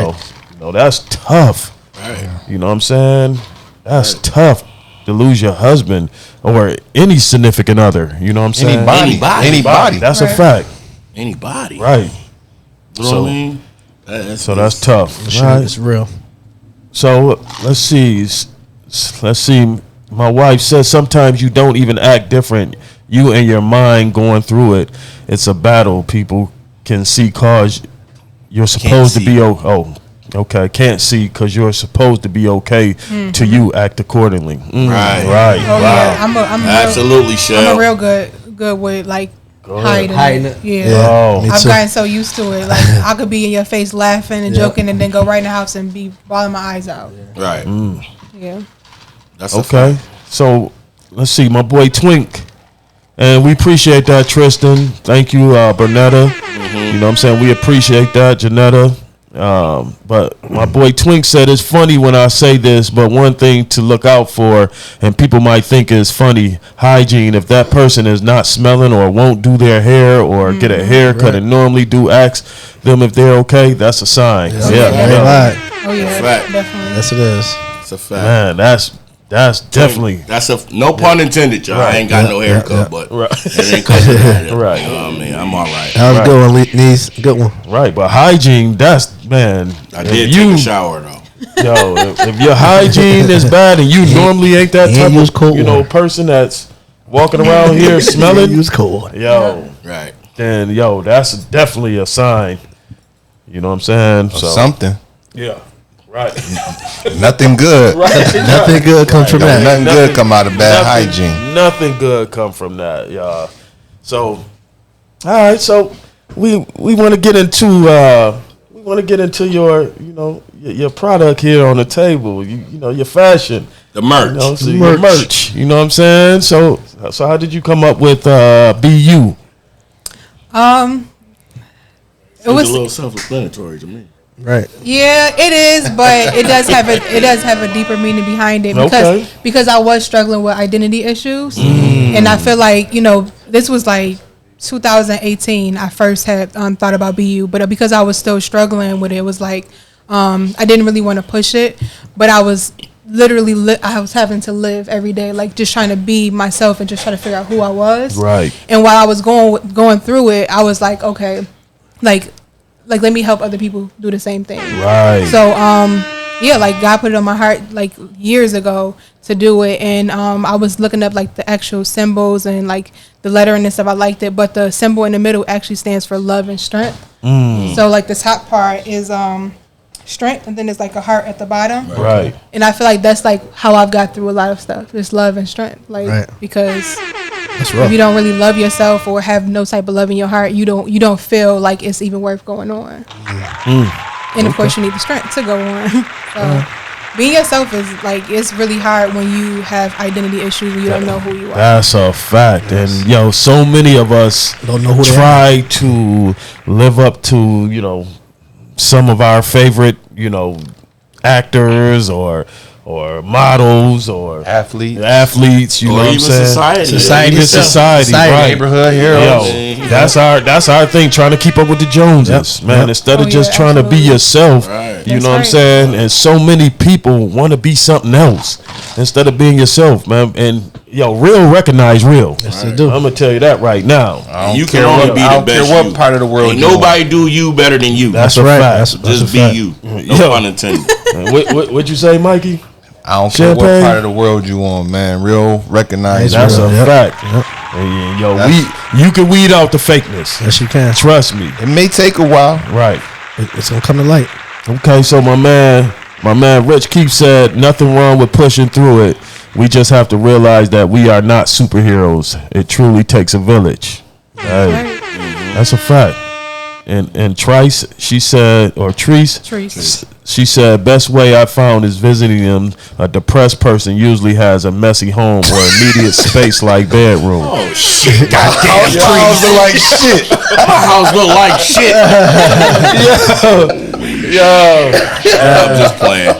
[SPEAKER 3] know, that's tough.
[SPEAKER 5] Right.
[SPEAKER 3] You know what I'm saying? That's tough to lose your husband or any significant other. You know what I'm saying?
[SPEAKER 4] Anybody.
[SPEAKER 3] That's a fact.
[SPEAKER 5] Anybody.
[SPEAKER 3] Right.
[SPEAKER 5] You know what I mean?
[SPEAKER 3] That's tough.
[SPEAKER 2] It's real.
[SPEAKER 3] So let's see. My wife says sometimes you don't even act different. You and your mind going through it. It's a battle. People can see cause you're supposed to be okay. Can't see because you're supposed to be okay. To you, act accordingly.
[SPEAKER 5] Right.
[SPEAKER 3] Wow.
[SPEAKER 6] Yeah. I'm
[SPEAKER 5] absolutely sure.
[SPEAKER 6] I'm a real good with like hiding it.
[SPEAKER 2] Yeah.
[SPEAKER 3] Oh,
[SPEAKER 6] I've gotten so used to it. Like I could be in your face laughing and joking, and then go right in the house and be bawling my eyes out.
[SPEAKER 5] Right.
[SPEAKER 6] Yeah.
[SPEAKER 5] That's
[SPEAKER 3] okay. So let's see, my boy Twink, and we appreciate that, Tristan. Thank you, Bernetta. You know what I'm saying? We appreciate that, Janetta. But my boy Twink said it's funny when I say this, but one thing to look out for, and people might think is funny, hygiene. If that person is not smelling or won't do their hair or get a haircut and normally do, ask them if they're okay. That's a sign.
[SPEAKER 2] Yeah.
[SPEAKER 6] Oh yeah, definitely.
[SPEAKER 2] Yes, it is.
[SPEAKER 5] It's a fact.
[SPEAKER 3] Man, that's definitely.
[SPEAKER 5] That's no pun intended, y'all. I ain't got no haircut, but it ain't cause of that.
[SPEAKER 3] Right.
[SPEAKER 5] You know what I mean? I'm all right.
[SPEAKER 2] That was a good one, Niece. Good one.
[SPEAKER 3] Right, but hygiene, that's, man.
[SPEAKER 5] I did take a shower, though.
[SPEAKER 3] Yo, if your hygiene is bad and you normally ain't that type of, person that's walking around here smelling.
[SPEAKER 2] Use cold.
[SPEAKER 3] Yo.
[SPEAKER 5] Right.
[SPEAKER 3] Then, that's definitely a sign. You know what I'm saying?
[SPEAKER 4] So something.
[SPEAKER 3] Yeah. Right.
[SPEAKER 4] Nothing good.
[SPEAKER 2] Nothing good comes from that.
[SPEAKER 4] Nothing good come out of bad hygiene.
[SPEAKER 3] Nothing good come from that, y'all. So, all right. So we want to get into your your product here on the table. Your fashion,
[SPEAKER 5] the merch,
[SPEAKER 3] your merch. You know what I'm saying? So how did you come up with BU?
[SPEAKER 6] It was
[SPEAKER 5] a little self-explanatory to me.
[SPEAKER 2] Right.
[SPEAKER 6] Yeah, it is, but it does have a deeper meaning behind it because I was struggling with identity issues, and I feel like this was like 2018. I first had thought about BU, but because I was still struggling with it, it was like I didn't really want to push it, but I was literally I was having to live every day, like just trying to be myself and just trying to figure out who I was.
[SPEAKER 3] Right.
[SPEAKER 6] And while I was going through it, I was like, okay, like let me help other people do the same thing.
[SPEAKER 3] Right.
[SPEAKER 6] So like God put it on my heart like years ago to do it, and I was looking up like the actual symbols and like the lettering and stuff. I liked it, but the symbol in the middle actually stands for love and strength. So like the top part is strength, and then there's like a heart at the bottom.
[SPEAKER 3] Right.
[SPEAKER 6] And I feel like that's like how I've got through a lot of stuff. Just love and strength, like because if you don't really love yourself or have no type of love in your heart, you don't feel like it's even worth going on. And of course, you need the strength to go on. So being yourself is like, it's really hard when you have identity issues and you don't know who you are.
[SPEAKER 3] That's a fact. And so many of us
[SPEAKER 2] don't know who
[SPEAKER 3] try to live up to some of our favorite actors or models or athletes, you know what I'm saying? Society, right?
[SPEAKER 4] Neighborhood heroes.
[SPEAKER 3] That's our thing, trying to keep up with the Joneses, man. Instead of just trying to be yourself, you know what I'm saying? And so many people want to be something else instead of being yourself, man. And real recognize real.
[SPEAKER 2] Yes, they do.
[SPEAKER 3] I'm gonna tell you that right now.
[SPEAKER 5] You can only be the best.
[SPEAKER 4] I don't care what part of the world.
[SPEAKER 5] Ain't nobody do you better than you.
[SPEAKER 3] That's a fact.
[SPEAKER 5] Just be you. No pun intended.
[SPEAKER 3] What'd you say, Mikey?
[SPEAKER 4] I don't care what part of the world you on, man. Real recognize.
[SPEAKER 3] That's
[SPEAKER 4] real.
[SPEAKER 3] a fact. And, you can weed out the fakeness.
[SPEAKER 2] Yes, you can.
[SPEAKER 3] Trust me.
[SPEAKER 4] It may take a while.
[SPEAKER 3] Right.
[SPEAKER 2] It's gonna come to light.
[SPEAKER 3] Okay, so my man Rich Keith said nothing wrong with pushing through it. We just have to realize that we are not superheroes. It truly takes a village. Hey, that's a fact. And Trice, she said, or
[SPEAKER 6] Treese.
[SPEAKER 3] She said, best way I found is visiting them. A depressed person usually has a messy home or immediate space like bedroom.
[SPEAKER 5] Oh shit! Goddamn
[SPEAKER 4] Your house look like shit.
[SPEAKER 5] My house look like shit.
[SPEAKER 3] Yo,
[SPEAKER 5] I'm just playing.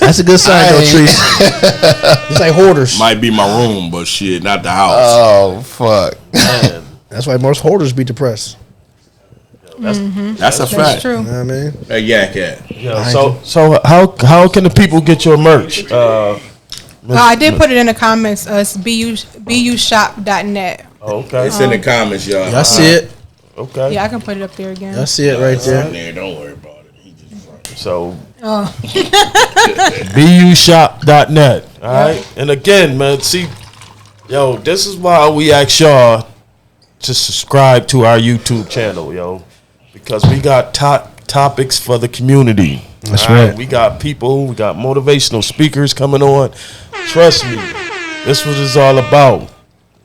[SPEAKER 2] That's a good sign, though, Trees. It's like hoarders.
[SPEAKER 5] Might be my room, but shit, not the house.
[SPEAKER 4] Oh fuck.
[SPEAKER 2] That's why most hoarders be depressed.
[SPEAKER 5] That's a
[SPEAKER 6] That's
[SPEAKER 5] fact.
[SPEAKER 6] true.
[SPEAKER 2] You know what I mean?
[SPEAKER 5] Hey, yak.
[SPEAKER 3] so how can the people get your merch?
[SPEAKER 6] I did put it in the comments. It's bushop.net.
[SPEAKER 3] Okay,
[SPEAKER 5] It's in the comments, y'all.
[SPEAKER 2] I see it.
[SPEAKER 3] okay.
[SPEAKER 6] Yeah, I can put it up there again.
[SPEAKER 2] I see it right there.
[SPEAKER 5] There, don't worry about it. He just front.
[SPEAKER 3] So
[SPEAKER 6] Oh,
[SPEAKER 3] bushop.net. All right, and again, man, see, yo, this is why we ask y'all to subscribe to our YouTube channel, yo, because we got topics for the community.
[SPEAKER 2] That's
[SPEAKER 3] All
[SPEAKER 2] right.
[SPEAKER 3] We got people, we got motivational speakers coming on. Trust me, this was it's all about.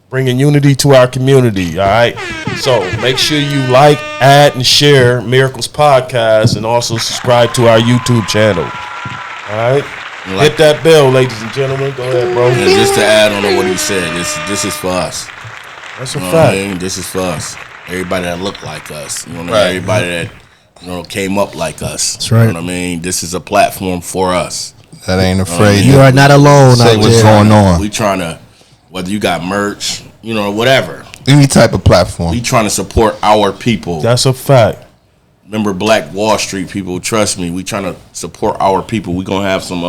[SPEAKER 3] Bringing unity to our community, all right? So make sure you like, add, and share Miracle's podcast, and also subscribe to our YouTube channel, all right? Hit that bell, ladies and gentlemen. Go ahead, bro.
[SPEAKER 5] And just to add on to what he said, this is for us.
[SPEAKER 3] That's a
[SPEAKER 5] You know what I
[SPEAKER 3] fact.
[SPEAKER 5] mean? This is for us. Everybody that look like us. You know what I
[SPEAKER 4] Right.
[SPEAKER 5] mean? Everybody that came up like us.
[SPEAKER 2] That's right.
[SPEAKER 5] You know what I mean? This is a platform for us.
[SPEAKER 4] That ain't afraid.
[SPEAKER 2] You are not alone
[SPEAKER 4] Say
[SPEAKER 2] out
[SPEAKER 4] what's
[SPEAKER 2] there.
[SPEAKER 4] going on.
[SPEAKER 5] We trying to, whether you got merch, whatever.
[SPEAKER 4] Any type of platform.
[SPEAKER 5] We trying to support our people.
[SPEAKER 3] That's a fact.
[SPEAKER 5] Remember Black Wall Street people, trust me, we trying to support our people. We gonna have some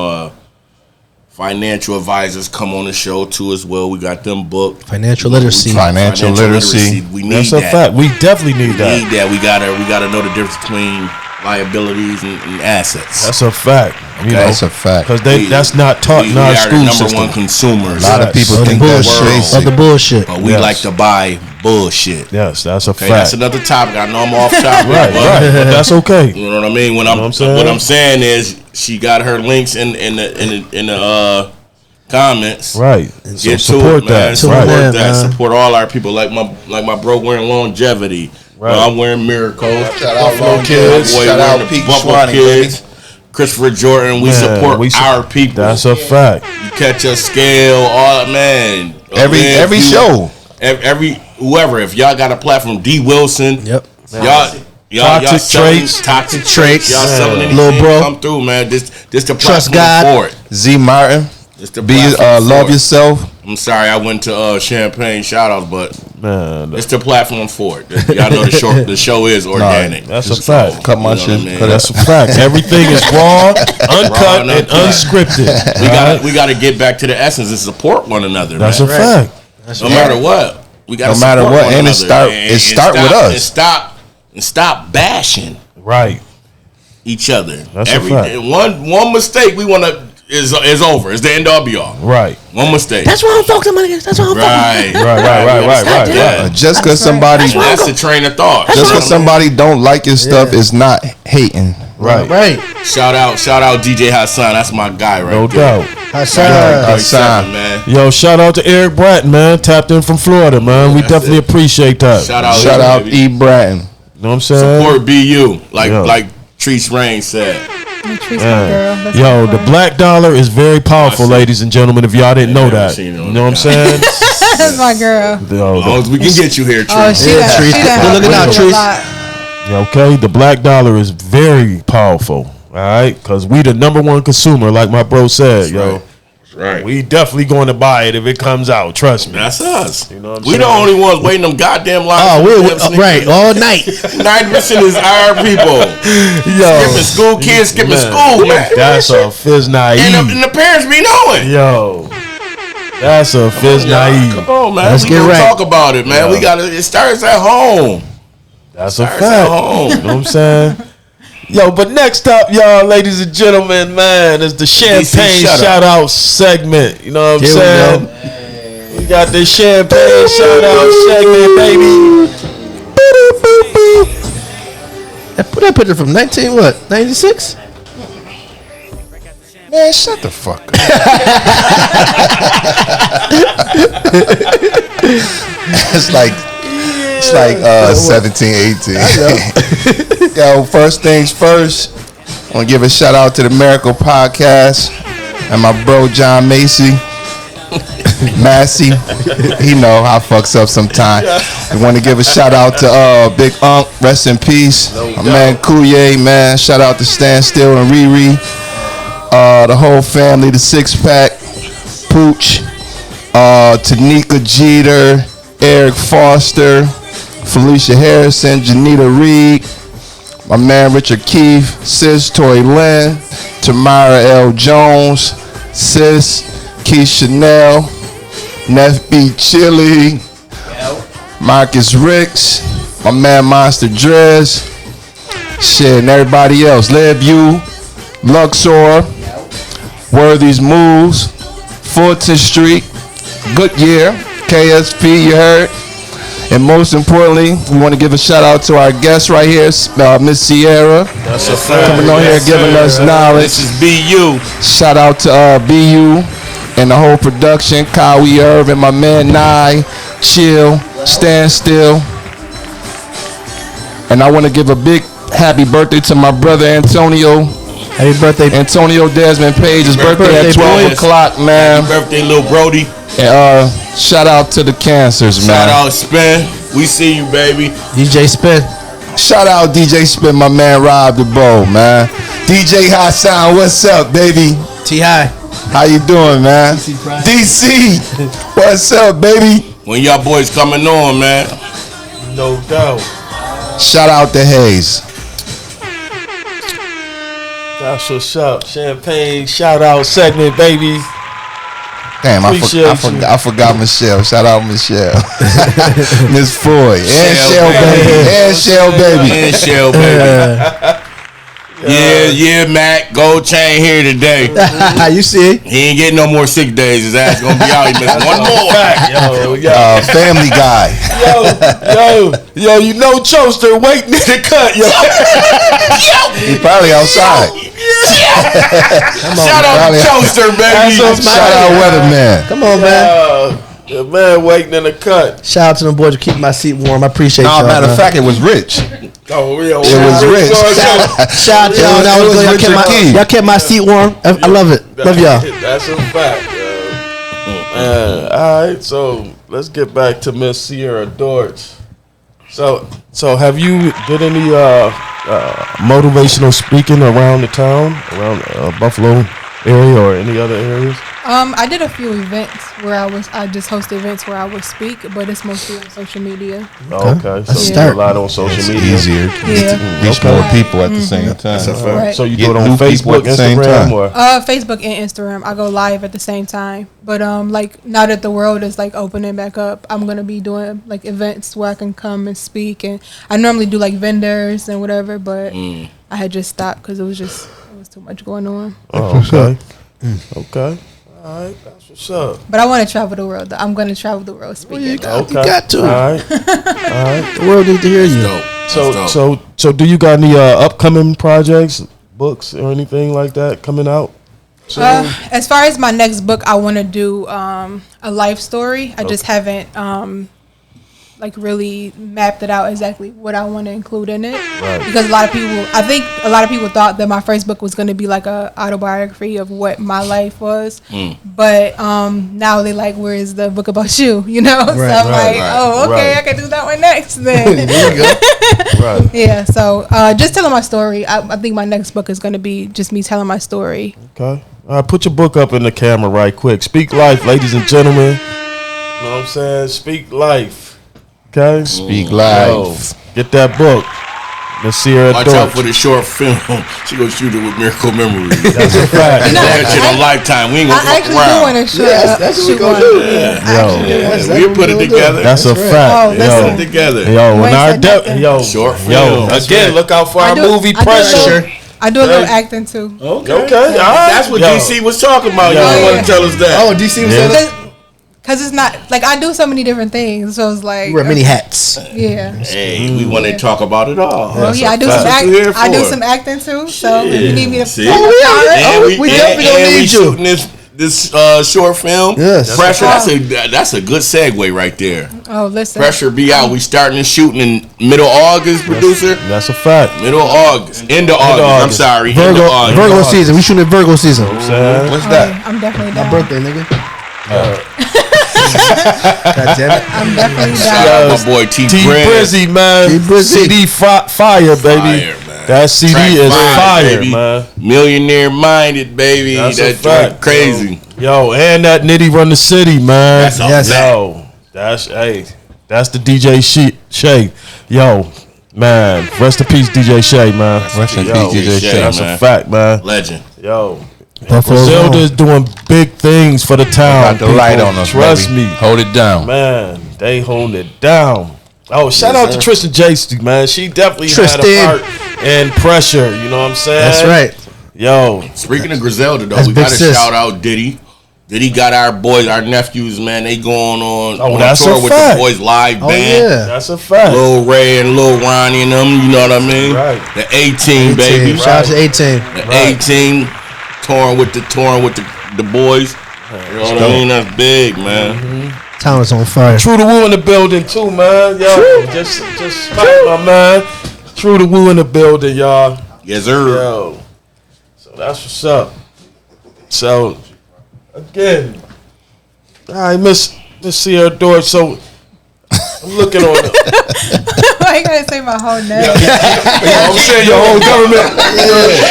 [SPEAKER 5] financial advisors come on the show too as well. We got them booked.
[SPEAKER 2] Financial literacy.
[SPEAKER 4] Financial literacy.
[SPEAKER 5] We need
[SPEAKER 3] That's
[SPEAKER 5] that.
[SPEAKER 3] a fact. We definitely need
[SPEAKER 5] We
[SPEAKER 3] that.
[SPEAKER 5] need that. We gotta know the difference between liabilities and assets.
[SPEAKER 3] That's a fact. You know,
[SPEAKER 4] That's a fact.
[SPEAKER 3] because that's not taught
[SPEAKER 5] we
[SPEAKER 3] in our
[SPEAKER 5] are the
[SPEAKER 3] school
[SPEAKER 5] number
[SPEAKER 3] system.
[SPEAKER 5] one consumers.
[SPEAKER 4] A lot of people
[SPEAKER 2] Of the
[SPEAKER 4] think that's
[SPEAKER 2] bullshit.
[SPEAKER 4] basic.
[SPEAKER 2] Of the bullshit.
[SPEAKER 5] but we
[SPEAKER 3] Yes.
[SPEAKER 5] like to buy bullshit.
[SPEAKER 3] Yes, that's a
[SPEAKER 5] Okay,
[SPEAKER 3] fact.
[SPEAKER 5] that's another topic. I know I'm off topic,
[SPEAKER 3] Right,
[SPEAKER 5] but
[SPEAKER 3] right. But that's okay.
[SPEAKER 5] you know what I mean. What
[SPEAKER 3] what I'm saying?
[SPEAKER 5] I'm saying is she got her links in the comments.
[SPEAKER 3] Right. So
[SPEAKER 5] Get to
[SPEAKER 3] support
[SPEAKER 5] it, man.
[SPEAKER 3] that.
[SPEAKER 5] Support
[SPEAKER 3] Right.
[SPEAKER 2] that,
[SPEAKER 5] that.
[SPEAKER 2] man.
[SPEAKER 5] Support all our people. Like my bro wearing longevity.
[SPEAKER 3] Right.
[SPEAKER 5] I'm wearing Miracle.
[SPEAKER 4] Shout out
[SPEAKER 3] Buffalo
[SPEAKER 4] Lone
[SPEAKER 3] Kids.
[SPEAKER 4] Kids.
[SPEAKER 5] Boy
[SPEAKER 4] Shout
[SPEAKER 5] wearing
[SPEAKER 4] out
[SPEAKER 5] the
[SPEAKER 4] Peak
[SPEAKER 5] Buffalo
[SPEAKER 4] Swanee,
[SPEAKER 5] Kids. Christopher Jordan. We
[SPEAKER 3] Man,
[SPEAKER 5] support
[SPEAKER 3] we su-
[SPEAKER 5] our people.
[SPEAKER 3] That's a fact.
[SPEAKER 5] You catch a scale, all man.
[SPEAKER 4] Every show.
[SPEAKER 5] Every whoever. If y'all got a platform, D Wilson.
[SPEAKER 2] Yep.
[SPEAKER 5] Y'all
[SPEAKER 3] Toxic
[SPEAKER 5] selling
[SPEAKER 3] traits.
[SPEAKER 5] Toxic
[SPEAKER 2] Traits.
[SPEAKER 5] traits. Y'all selling anything?
[SPEAKER 2] Little bro.
[SPEAKER 5] Come through, man. This the
[SPEAKER 2] Trust
[SPEAKER 5] platform
[SPEAKER 2] God.
[SPEAKER 5] for it.
[SPEAKER 4] Z Martin.
[SPEAKER 5] It's the
[SPEAKER 4] Be
[SPEAKER 5] platform for
[SPEAKER 4] love
[SPEAKER 5] it.
[SPEAKER 4] yourself.
[SPEAKER 5] I'm sorry, I went to Champagne shout outs, but
[SPEAKER 3] Man,
[SPEAKER 5] it's the platform for it. Y'all know the show is organic.
[SPEAKER 3] that's a fact.
[SPEAKER 4] Cut my
[SPEAKER 5] You know what I
[SPEAKER 4] shit.
[SPEAKER 5] mean?
[SPEAKER 4] Cut
[SPEAKER 3] That's a fact. Everything is raw, uncut,
[SPEAKER 5] and
[SPEAKER 3] and
[SPEAKER 5] uncut.
[SPEAKER 3] unscripted.
[SPEAKER 5] We gotta get back to the essence and support one another.
[SPEAKER 3] That's
[SPEAKER 5] man.
[SPEAKER 3] a fact.
[SPEAKER 5] No matter what. We gotta
[SPEAKER 4] No matter
[SPEAKER 5] support
[SPEAKER 4] what,
[SPEAKER 5] one
[SPEAKER 4] and it
[SPEAKER 5] another.
[SPEAKER 4] start with us.
[SPEAKER 5] And stop bashing
[SPEAKER 3] Right.
[SPEAKER 5] each other.
[SPEAKER 3] That's a fact.
[SPEAKER 5] One mistake we wanna is over. It's the end all be all.
[SPEAKER 3] Right.
[SPEAKER 5] One mistake.
[SPEAKER 2] That's why I'm focusing on it. That's why I'm
[SPEAKER 5] right.
[SPEAKER 3] Right.
[SPEAKER 5] Yeah.
[SPEAKER 4] Just because somebody,
[SPEAKER 5] And that's the train of thought.
[SPEAKER 4] just because somebody don't like your stuff is not hating.
[SPEAKER 3] Right.
[SPEAKER 2] Right.
[SPEAKER 5] Shout out DJ Hassan. That's my guy right
[SPEAKER 3] No
[SPEAKER 5] there.
[SPEAKER 3] doubt.
[SPEAKER 2] Hassan.
[SPEAKER 4] Hassan.
[SPEAKER 5] Man.
[SPEAKER 3] Yo, shout out to Eric Bratton, man. Tapped in from Florida, man. We
[SPEAKER 5] That's
[SPEAKER 3] definitely
[SPEAKER 5] it.
[SPEAKER 3] appreciate that.
[SPEAKER 5] Shout out,
[SPEAKER 4] Shout out
[SPEAKER 5] baby.
[SPEAKER 4] E. Bratton.
[SPEAKER 3] You know what I'm saying?
[SPEAKER 5] Support BU,
[SPEAKER 3] Yeah.
[SPEAKER 5] like Treese Rain said.
[SPEAKER 6] Trees, my girl. That's
[SPEAKER 3] Yo,
[SPEAKER 6] my
[SPEAKER 3] the
[SPEAKER 6] friend.
[SPEAKER 3] black dollar is very powerful,
[SPEAKER 5] I see.
[SPEAKER 3] ladies and gentlemen, if y'all didn't know
[SPEAKER 5] never
[SPEAKER 3] that.
[SPEAKER 5] seen it
[SPEAKER 3] You
[SPEAKER 5] on
[SPEAKER 3] know what I'm
[SPEAKER 5] the
[SPEAKER 3] saying?
[SPEAKER 6] That's my girl.
[SPEAKER 3] Yo,
[SPEAKER 5] As long as we can get you here,
[SPEAKER 6] Oh,
[SPEAKER 5] Treese.
[SPEAKER 6] she done,
[SPEAKER 2] Trees.
[SPEAKER 6] she done
[SPEAKER 2] Good looking
[SPEAKER 6] helped
[SPEAKER 2] out,
[SPEAKER 6] me a
[SPEAKER 2] Trees.
[SPEAKER 6] lot.
[SPEAKER 3] okay, the black dollar is very powerful, all right? Because we the number one consumer, like my bro said, yo.
[SPEAKER 5] right. Right.
[SPEAKER 3] We definitely going to buy it if it comes out, trust me.
[SPEAKER 5] That's us.
[SPEAKER 3] You know what I'm
[SPEAKER 5] we the
[SPEAKER 3] saying?
[SPEAKER 5] only ones waiting them goddamn lines.
[SPEAKER 2] Oh,
[SPEAKER 5] for
[SPEAKER 2] we're
[SPEAKER 5] them sneakers.
[SPEAKER 2] right all night.
[SPEAKER 5] 90% is our people. Skipping school, kids skipping school, man.
[SPEAKER 3] That's a fizz naive.
[SPEAKER 5] And the parents be knowing.
[SPEAKER 3] Yo, that's a fizz naive.
[SPEAKER 5] Come on, man.
[SPEAKER 2] Let's
[SPEAKER 5] we
[SPEAKER 2] get
[SPEAKER 5] gonna
[SPEAKER 2] right.
[SPEAKER 5] talk about it, man.
[SPEAKER 3] Yeah.
[SPEAKER 5] We gotta. It starts at home.
[SPEAKER 3] That's a
[SPEAKER 5] Starts
[SPEAKER 3] fact.
[SPEAKER 5] at home.
[SPEAKER 3] You know what I'm saying? Yo, but next up, y'all, ladies and gentlemen, man, is the champagne
[SPEAKER 5] shut up.
[SPEAKER 3] shout out segment. You know what I'm
[SPEAKER 2] Here we
[SPEAKER 3] saying? We got the champagne shout out segment, baby.
[SPEAKER 2] Put that picture from 96?
[SPEAKER 4] Man, shut the fuck up. It's like It's like 17, 18. Yo, first things first, I want to give a shout out to the Myracle Podcast and my bro John Macy. Massey, he know I fucks up sometimes. We want to give a shout out to Big Unc, rest in peace. My man Kuye, man. Shout out to Stan Still and Riri. The whole family, the Six Pack, Pooch, Tanika Jeter, Eric Foster, Felicia Harrison, Janita Reed, my man Richard Keefe, Sis Tory Lynn, Tamara L. Jones, Sis, Keith Chanel, Neff B. Chili, Marcus Ricks, my man Monster Drez, shit, and everybody else. Live You, Luxor, Worthy's Moves, Fulton Street, Goodyear, KSP, you heard. And most importantly, we want to give a shout out to our guest right here, Miss Sierra.
[SPEAKER 5] That's a fact.
[SPEAKER 4] Coming on here giving us knowledge.
[SPEAKER 5] This is BU.
[SPEAKER 4] Shout out to BU and the whole production. Kyle Irvin, my man Nye, Chill, Stand Still. And I want to give a big happy birthday to my brother Antonio.
[SPEAKER 2] Happy birthday,
[SPEAKER 4] Antonio Desmond Page. His birthday at 12 o'clock, man.
[SPEAKER 5] Happy birthday, little Brody.
[SPEAKER 4] And shout out to the Cancers, man.
[SPEAKER 5] Shout out Spin. We see you, baby.
[SPEAKER 2] DJ Spin.
[SPEAKER 4] Shout out DJ Spin, my man Rob the Bow, man. DJ Hot Sound, what's up, baby?
[SPEAKER 2] T.I.
[SPEAKER 4] How you doing, man? DC, what's up, baby?
[SPEAKER 5] When y'all boys coming on, man.
[SPEAKER 3] No doubt.
[SPEAKER 4] Shout out to Hayes.
[SPEAKER 3] That's what's up. Champagne shout out segment, baby.
[SPEAKER 4] Damn, I forgot Michelle. Shout out Michelle. Miss Foy. And Shell baby.
[SPEAKER 5] And Shell baby. Yeah, Mac. Gold chain here today.
[SPEAKER 2] You see?
[SPEAKER 5] He ain't getting no more sick days. His ass gonna be out. He missing one more.
[SPEAKER 4] Family Guy.
[SPEAKER 3] Yo, you know Choaster waiting in the cut, yo.
[SPEAKER 4] He probably outside.
[SPEAKER 5] Shout out to Choaster, baby.
[SPEAKER 4] Shout out Weatherman.
[SPEAKER 2] Come on, man.
[SPEAKER 3] The man waiting in the cut.
[SPEAKER 2] Shout out to them boys to keep my seat warm. I appreciate
[SPEAKER 4] No,
[SPEAKER 2] y'all.
[SPEAKER 4] matter of fact, it was Rich.
[SPEAKER 3] Oh,
[SPEAKER 4] it was Rich.
[SPEAKER 2] Shout out to y'all. That was good. Y'all kept my seat warm. I love it. Love y'all.
[SPEAKER 3] That's a fact, yo. All right, so let's get back to Miss Sierra Dortch. So have you did any motivational speaking around the town, around Buffalo area or any other areas?
[SPEAKER 6] I did a few events where I just hosted events where I would speak, but it's mostly on social media.
[SPEAKER 3] Okay. So you
[SPEAKER 6] Yeah.
[SPEAKER 3] do a lot on social media.
[SPEAKER 4] Easier.
[SPEAKER 6] Yeah.
[SPEAKER 4] Reach more people at the same time.
[SPEAKER 6] Right.
[SPEAKER 3] So you
[SPEAKER 4] Get
[SPEAKER 3] do it on
[SPEAKER 4] new people
[SPEAKER 3] Facebook,
[SPEAKER 4] at the same
[SPEAKER 3] Instagram,
[SPEAKER 4] time.
[SPEAKER 3] or
[SPEAKER 6] Facebook and Instagram. I go live at the same time. But like now that the world is like opening back up, I'm gonna be doing like events where I can come and speak. And I normally do like vendors and whatever, but I had just stopped because it was too much going on.
[SPEAKER 3] oh, okay, okay. All right, that's what's up.
[SPEAKER 6] But I want to travel the world. I'm gonna travel the world speaking.
[SPEAKER 2] You got to.
[SPEAKER 3] All right.
[SPEAKER 2] The world needs to hear you.
[SPEAKER 3] So do you got any upcoming projects, books, or anything like that coming out?
[SPEAKER 6] As far as my next book, I want to do a life story. I just haven't like really mapped it out exactly what I want to include in it.
[SPEAKER 3] Right.
[SPEAKER 6] Because I think a lot of people thought that my first book was going to be like a autobiography of what my life was. But now they like, where is the book about you? You know? So I'm like, oh, okay, I can do that one next then.
[SPEAKER 4] There you go.
[SPEAKER 3] Right.
[SPEAKER 6] Yeah, so just telling my story. I think my next book is going to be just me telling my story.
[SPEAKER 3] Okay. All right, put your book up in the camera right quick. Speak life, ladies and gentlemen. You know what I'm saying? Speak life. Okay?
[SPEAKER 4] Speak life.
[SPEAKER 3] Get that book. Miss Sierra
[SPEAKER 5] Watch out for the short film. She gonna shoot it with Myracle Memories.
[SPEAKER 3] That's a fact.
[SPEAKER 5] That shit on Lifetime. We ain't gonna
[SPEAKER 6] I
[SPEAKER 5] fuck
[SPEAKER 6] actually do
[SPEAKER 5] around.
[SPEAKER 6] want to shoot one.
[SPEAKER 5] We'll put it together.
[SPEAKER 3] That's a fact.
[SPEAKER 6] Oh, listen.
[SPEAKER 5] Put it together.
[SPEAKER 3] Yo, when
[SPEAKER 6] Where's
[SPEAKER 3] our
[SPEAKER 6] that
[SPEAKER 5] Short film. That's
[SPEAKER 3] again,
[SPEAKER 5] right.
[SPEAKER 3] look out for our movie
[SPEAKER 6] I do a
[SPEAKER 3] pressure.
[SPEAKER 6] little- I do a little acting too.
[SPEAKER 5] Okay.
[SPEAKER 3] Okay, all right.
[SPEAKER 5] That's what
[SPEAKER 3] Yo.
[SPEAKER 5] DC was talking about. You
[SPEAKER 3] Yo.
[SPEAKER 5] don't want to tell us that.
[SPEAKER 2] Oh, DC was saying that?
[SPEAKER 6] Because it's not like I do so many different things, so it's like
[SPEAKER 2] You wear many hats.
[SPEAKER 6] yeah.
[SPEAKER 5] Hey, we want to talk about it all.
[SPEAKER 6] Well, yeah, I do
[SPEAKER 5] That's
[SPEAKER 6] some
[SPEAKER 5] what you here
[SPEAKER 6] I do
[SPEAKER 5] for.
[SPEAKER 6] some acting too. So if you need me to
[SPEAKER 5] See?
[SPEAKER 6] play my part,
[SPEAKER 2] we definitely gonna need you.
[SPEAKER 5] Shooting this short film.
[SPEAKER 2] Yes.
[SPEAKER 5] Pressure. That's a good segue right there.
[SPEAKER 6] Oh, listen.
[SPEAKER 5] Pressure be out. We starting shooting in middle August, producer.
[SPEAKER 3] That's a fact.
[SPEAKER 5] Middle August. End of August. I'm sorry. End of August.
[SPEAKER 2] Virgo season. We shooting Virgo season.
[SPEAKER 3] What's
[SPEAKER 5] that?
[SPEAKER 6] I'm definitely
[SPEAKER 2] My
[SPEAKER 6] down.
[SPEAKER 2] birthday, nigga. God damn it.
[SPEAKER 6] I'm definitely
[SPEAKER 5] Shout
[SPEAKER 6] down.
[SPEAKER 5] out my boy T.
[SPEAKER 3] Brizzy, man.
[SPEAKER 2] T. Brizzy.
[SPEAKER 3] CD fire, baby.
[SPEAKER 5] Fire, man.
[SPEAKER 3] That CD
[SPEAKER 5] Track
[SPEAKER 3] is fire,
[SPEAKER 5] baby.
[SPEAKER 3] man.
[SPEAKER 5] Millionaire minded, baby.
[SPEAKER 3] That's a
[SPEAKER 5] That
[SPEAKER 3] fact,
[SPEAKER 5] joint crazy.
[SPEAKER 3] Yo, and that Nitty Run the City, man.
[SPEAKER 5] That's a
[SPEAKER 2] Yes.
[SPEAKER 5] fact.
[SPEAKER 3] Yo, that's the DJ Shay. Yo, man, rest in peace, DJ Shay, man.
[SPEAKER 4] Rest in
[SPEAKER 3] Yo,
[SPEAKER 4] peace, DJ Shay,
[SPEAKER 3] That's
[SPEAKER 5] man.
[SPEAKER 3] a fact, man.
[SPEAKER 5] Legend.
[SPEAKER 3] Yo,
[SPEAKER 2] Buffalo's
[SPEAKER 3] Griselda
[SPEAKER 2] on.
[SPEAKER 3] is doing big things for the town.
[SPEAKER 4] Got the light
[SPEAKER 3] people.
[SPEAKER 4] on us,
[SPEAKER 3] Trust
[SPEAKER 4] baby.
[SPEAKER 3] me,
[SPEAKER 4] Hold it down.
[SPEAKER 3] man. They hold it down. Oh, shout out to Tristan Jasty, man. She definitely
[SPEAKER 2] Tristan.
[SPEAKER 3] had a part and pressure. You know what I'm saying?
[SPEAKER 2] That's right.
[SPEAKER 3] Yo,
[SPEAKER 5] Speaking of Griselda, though,
[SPEAKER 2] That's
[SPEAKER 5] we
[SPEAKER 2] big
[SPEAKER 5] got to
[SPEAKER 2] sis.
[SPEAKER 5] shout out Diddy. Diddy got our boys, our nephews, man. They going on
[SPEAKER 3] that's
[SPEAKER 5] tour
[SPEAKER 3] a
[SPEAKER 5] with
[SPEAKER 3] fact.
[SPEAKER 5] the boys live
[SPEAKER 2] Oh,
[SPEAKER 5] band.
[SPEAKER 2] yeah.
[SPEAKER 3] that's a fact.
[SPEAKER 5] Lil Ray and Lil Ronnie and them, you know what I mean?
[SPEAKER 3] Right.
[SPEAKER 5] The 18, baby.
[SPEAKER 2] Shout out to 18.
[SPEAKER 5] The 18 touring with the boys. You know what I mean? That's big, man.
[SPEAKER 2] Town is on fire.
[SPEAKER 3] True to Woo in the building too, man. Yo, just smack my man. True to Woo in the building, y'all.
[SPEAKER 5] Yes, sir.
[SPEAKER 3] Yo, so that's what's up. So again, all right, Miss Sierra Dorr. So I'm looking on it.
[SPEAKER 6] Why you gotta say my whole name?
[SPEAKER 3] I'm saying your whole government.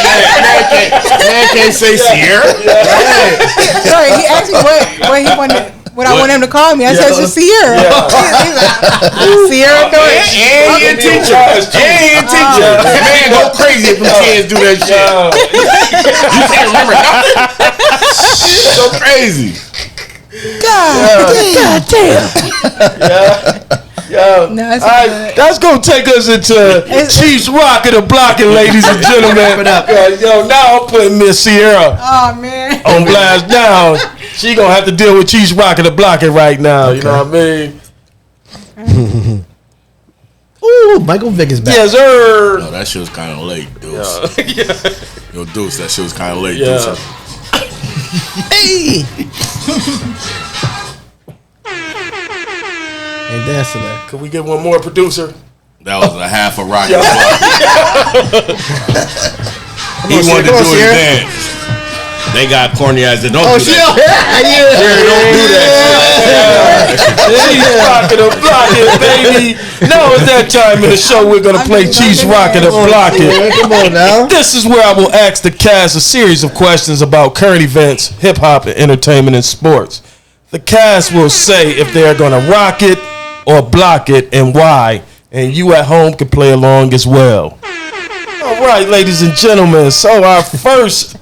[SPEAKER 5] Man can't say Sierra.
[SPEAKER 6] Sorry, he asked me what he wanted. What I want him to call me. I said just Sierra. He's like, Sierra Dorr.
[SPEAKER 5] And he a teacher. And he a teacher. Man, go crazy if them kids do that shit. You can't remember nothing. Go crazy.
[SPEAKER 6] God damn.
[SPEAKER 3] Yo,
[SPEAKER 6] No, it's
[SPEAKER 3] all right,
[SPEAKER 6] good.
[SPEAKER 3] that's gonna take us into Chiefs Rockin' the Blockin', ladies and gentlemen. Yo, now I'm putting Miss Sierra
[SPEAKER 6] Oh man.
[SPEAKER 3] on blast down. She gonna have to deal with Chiefs Rockin' the Blockin' right now. You know what I mean?
[SPEAKER 2] Ooh, Michael Vick is back.
[SPEAKER 3] Yes, sir.
[SPEAKER 5] No, that shit was kind of late, Deuce. Yo, Deuce, that shit was kind of late,
[SPEAKER 3] Yeah.
[SPEAKER 5] Deuce.
[SPEAKER 2] Hey! Ain't dancing that.
[SPEAKER 3] Could we get one more producer?
[SPEAKER 5] That was a half a rocket. He
[SPEAKER 2] on,
[SPEAKER 5] wanted to
[SPEAKER 2] Sierra.
[SPEAKER 5] do his dance. They got corny ass that don't do
[SPEAKER 2] She
[SPEAKER 5] that.
[SPEAKER 3] Chiefs Rockin' the Blockin', baby. Now it's that time in the show we're gonna play Chiefs Rockin' the Blockin'.
[SPEAKER 2] Come on now.
[SPEAKER 3] This is where I will ask the cast a series of questions about current events, hip hop, and entertainment and sports. The cast will say if they are going to rock it or block it and why, and you at home can play along as well. All right, ladies and gentlemen, so our first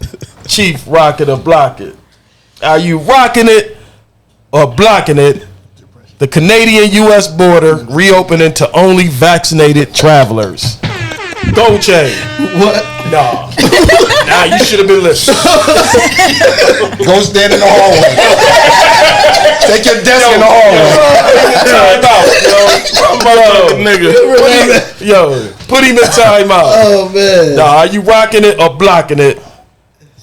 [SPEAKER 3] Chief Rock It or Block It. Are you rocking it or blocking it? The Canadian-U.S. border reopening to only vaccinated travelers. Gold chain.
[SPEAKER 2] What?
[SPEAKER 3] Nah. Nah, you should have been listening.
[SPEAKER 4] Go stand in the hallway. Take your desk in the hallway.
[SPEAKER 3] Time out, yo. Yo, put him in timeout.
[SPEAKER 2] Oh, man.
[SPEAKER 3] Nah, are you rocking it or blocking it?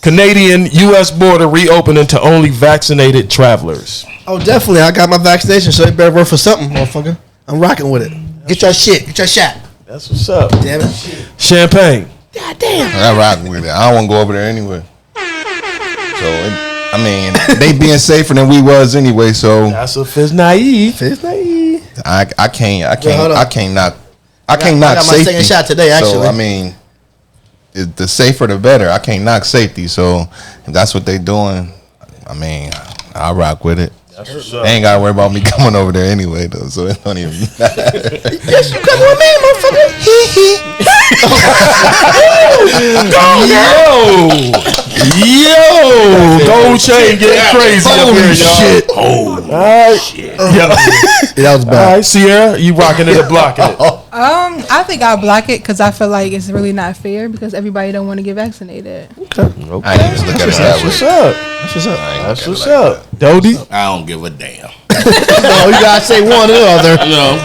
[SPEAKER 3] Canadian-U.S. border reopening to only vaccinated travelers.
[SPEAKER 2] Oh, definitely. I got my vaccination, so it better work for something, motherfucker. I'm rocking with it. Get your shit. Get your shot.
[SPEAKER 3] That's what's up.
[SPEAKER 2] Damn it.
[SPEAKER 3] Champagne.
[SPEAKER 4] I rock with it. I don't want to go over there anyway. So, I mean, they being safer than we was anyway. So
[SPEAKER 3] That's if it's naive.
[SPEAKER 2] It's naive.
[SPEAKER 4] I can't
[SPEAKER 2] hold on.
[SPEAKER 4] I can't knock
[SPEAKER 2] I got my
[SPEAKER 4] safety.
[SPEAKER 2] second shot today, actually.
[SPEAKER 4] So I mean, the safer the better. I can't knock safety. So if that's what they doing, I mean, I rock with it. They ain't gotta worry about me coming over there anyway, though. So it don't even matter.
[SPEAKER 2] Yes, you come with me,
[SPEAKER 3] Yo, gold chain getting crazy up here, y'all.
[SPEAKER 2] shit.
[SPEAKER 3] All right. Yo.
[SPEAKER 2] That was
[SPEAKER 3] All
[SPEAKER 2] bad.
[SPEAKER 3] right, Sierra, you rocking it or blocking it?
[SPEAKER 6] I think I'll block it because I feel like it's really not fair because everybody don't want to get vaccinated.
[SPEAKER 4] I ain't even look at it that
[SPEAKER 3] That's
[SPEAKER 4] way.
[SPEAKER 3] what's up.
[SPEAKER 2] That's what's up.
[SPEAKER 3] That's what's up. Dodie?
[SPEAKER 5] I don't give a damn.
[SPEAKER 2] No, you gotta say one or the other.
[SPEAKER 5] You know,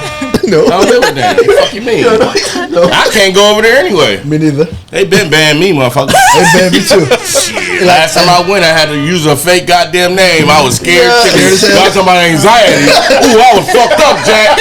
[SPEAKER 5] No. I don't live with them. What the fuck you mean? No. I can't go over there anyway.
[SPEAKER 2] Me neither.
[SPEAKER 5] They been banning me, motherfucker.
[SPEAKER 2] They banned me too.
[SPEAKER 5] Shit. Last time I went, I had to use a fake goddamn name. I was scared. Got some anxiety. Ooh, I was fucked up, Jack.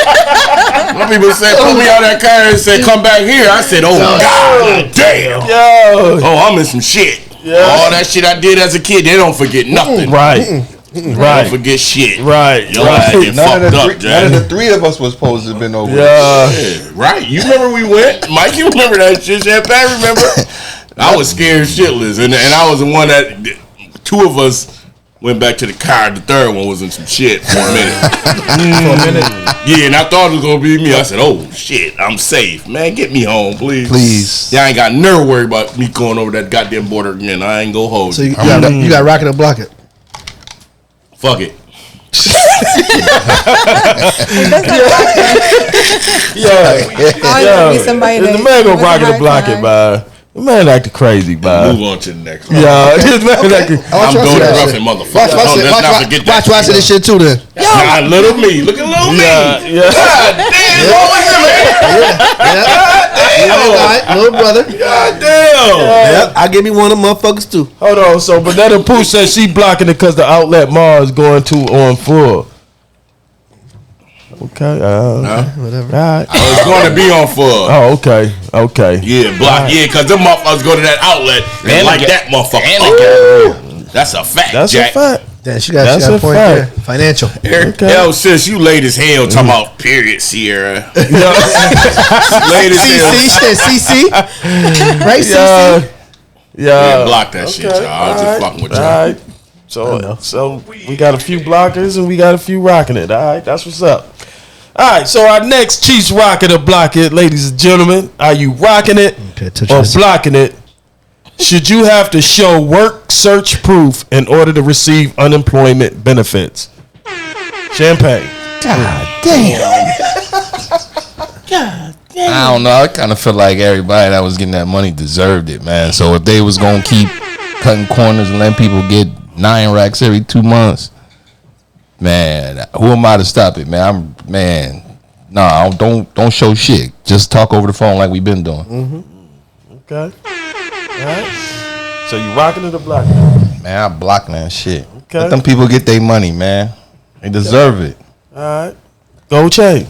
[SPEAKER 5] Some people said, put me out that car and said, come back here. I said, oh, God damn.
[SPEAKER 3] Yo.
[SPEAKER 5] Oh, I'm in some shit. Yeah. All that shit I did as a kid, they don't forget nothing.
[SPEAKER 3] Right. Right.
[SPEAKER 5] Don't forget shit.
[SPEAKER 3] Right.
[SPEAKER 5] Yo, I get fucked up, Jack.
[SPEAKER 4] None of the three of us was supposed to have been over.
[SPEAKER 3] Yeah.
[SPEAKER 5] Right. You remember we went? Mike, you remember that shit? Champagne, remember? I was scared shitless. And I was the one that, two of us went back to the car. The third one was in some shit for a minute. Yeah, and I thought it was going to be me. I said, oh, shit, I'm safe. Man, get me home, please.
[SPEAKER 4] Please.
[SPEAKER 5] Yeah, I ain't got never worry about me going over that goddamn border again. I ain't go hold
[SPEAKER 2] So you got rock it or block it?
[SPEAKER 5] Fuck it.
[SPEAKER 6] Always be somebody
[SPEAKER 3] the man gonna rock it or block it, man. The man acting crazy, man.
[SPEAKER 5] Move on to the next one.
[SPEAKER 3] Yeah, this man acting.
[SPEAKER 5] I'm going to rough it, motherfucker.
[SPEAKER 2] Watch this shit too then.
[SPEAKER 5] Nah, little me. Look at little me.
[SPEAKER 3] Yeah.
[SPEAKER 5] God damn, what was him, man?
[SPEAKER 2] Little brother.
[SPEAKER 5] God damn.
[SPEAKER 2] Yep, I give me one of them motherfuckers too.
[SPEAKER 3] Hold on, so Banana Pooh says she blocking it because the outlet mall is going on full. Okay,
[SPEAKER 2] whatever.
[SPEAKER 3] All right.
[SPEAKER 5] It's going to be on full.
[SPEAKER 3] Oh, okay.
[SPEAKER 5] Yeah, block.
[SPEAKER 3] Right.
[SPEAKER 5] Yeah, because them motherfuckers go to that outlet and like that motherfucker. That's a fact,
[SPEAKER 3] That's
[SPEAKER 5] Jack.
[SPEAKER 3] a fact.
[SPEAKER 2] Damn, she got
[SPEAKER 3] That's
[SPEAKER 2] a
[SPEAKER 3] a
[SPEAKER 2] point
[SPEAKER 3] fact.
[SPEAKER 2] there. Financial.
[SPEAKER 3] Okay.
[SPEAKER 5] Yo, sis, you late as hell talking about period, Sierra. Late as hell.
[SPEAKER 2] CC, shit, CC. Right, CC?
[SPEAKER 5] Yeah, block that shit, y'all. I was just fucking with y'all.
[SPEAKER 3] All right. So we got a few blockers and we got a few rocking it. All right, that's what's up. All right, so our next Chiefs rock it or block it, ladies and gentlemen. Are you rocking it or blocking it? Should you have to show work search proof in order to receive unemployment benefits? Champagne.
[SPEAKER 2] God damn.
[SPEAKER 4] I don't know. I kind of feel like everybody that was getting that money deserved it, man. So if they was gonna keep cutting corners and letting people get 9 racks every 2 months, man, who am I to stop it, man? Nah, don't show shit. Just talk over the phone like we've been doing.
[SPEAKER 3] Mm-hmm. Okay. All right. So you rocking it or blocking it?
[SPEAKER 4] Man, I'm blocking that shit.
[SPEAKER 3] Okay.
[SPEAKER 4] Let them people get their money, man. They deserve it.
[SPEAKER 3] All right. Go Che.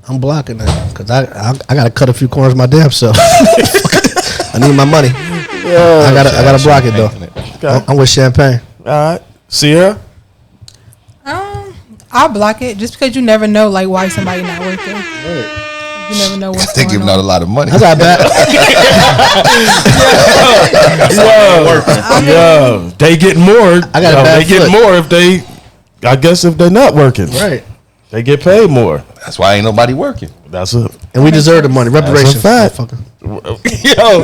[SPEAKER 2] I'm blocking it because I gotta cut a few corners my damn self. I need my money.
[SPEAKER 3] Yeah.
[SPEAKER 2] I gotta block it though.
[SPEAKER 3] Okay.
[SPEAKER 2] I'm with Champagne.
[SPEAKER 3] All right. Sierra?
[SPEAKER 6] I'll block it just because you never know like why somebody not working.
[SPEAKER 2] Right.
[SPEAKER 6] You never know what's
[SPEAKER 4] They
[SPEAKER 6] going
[SPEAKER 4] giving
[SPEAKER 6] on.
[SPEAKER 4] out a lot of money.
[SPEAKER 2] That's not bad.
[SPEAKER 3] Yo, they get more.
[SPEAKER 2] I got a bad
[SPEAKER 3] They get
[SPEAKER 2] foot.
[SPEAKER 3] more if they're not working.
[SPEAKER 2] Right.
[SPEAKER 3] They get paid more.
[SPEAKER 4] That's why ain't nobody working.
[SPEAKER 3] That's it.
[SPEAKER 2] And we deserve the money. Reparations.
[SPEAKER 3] That's a fact. Yo,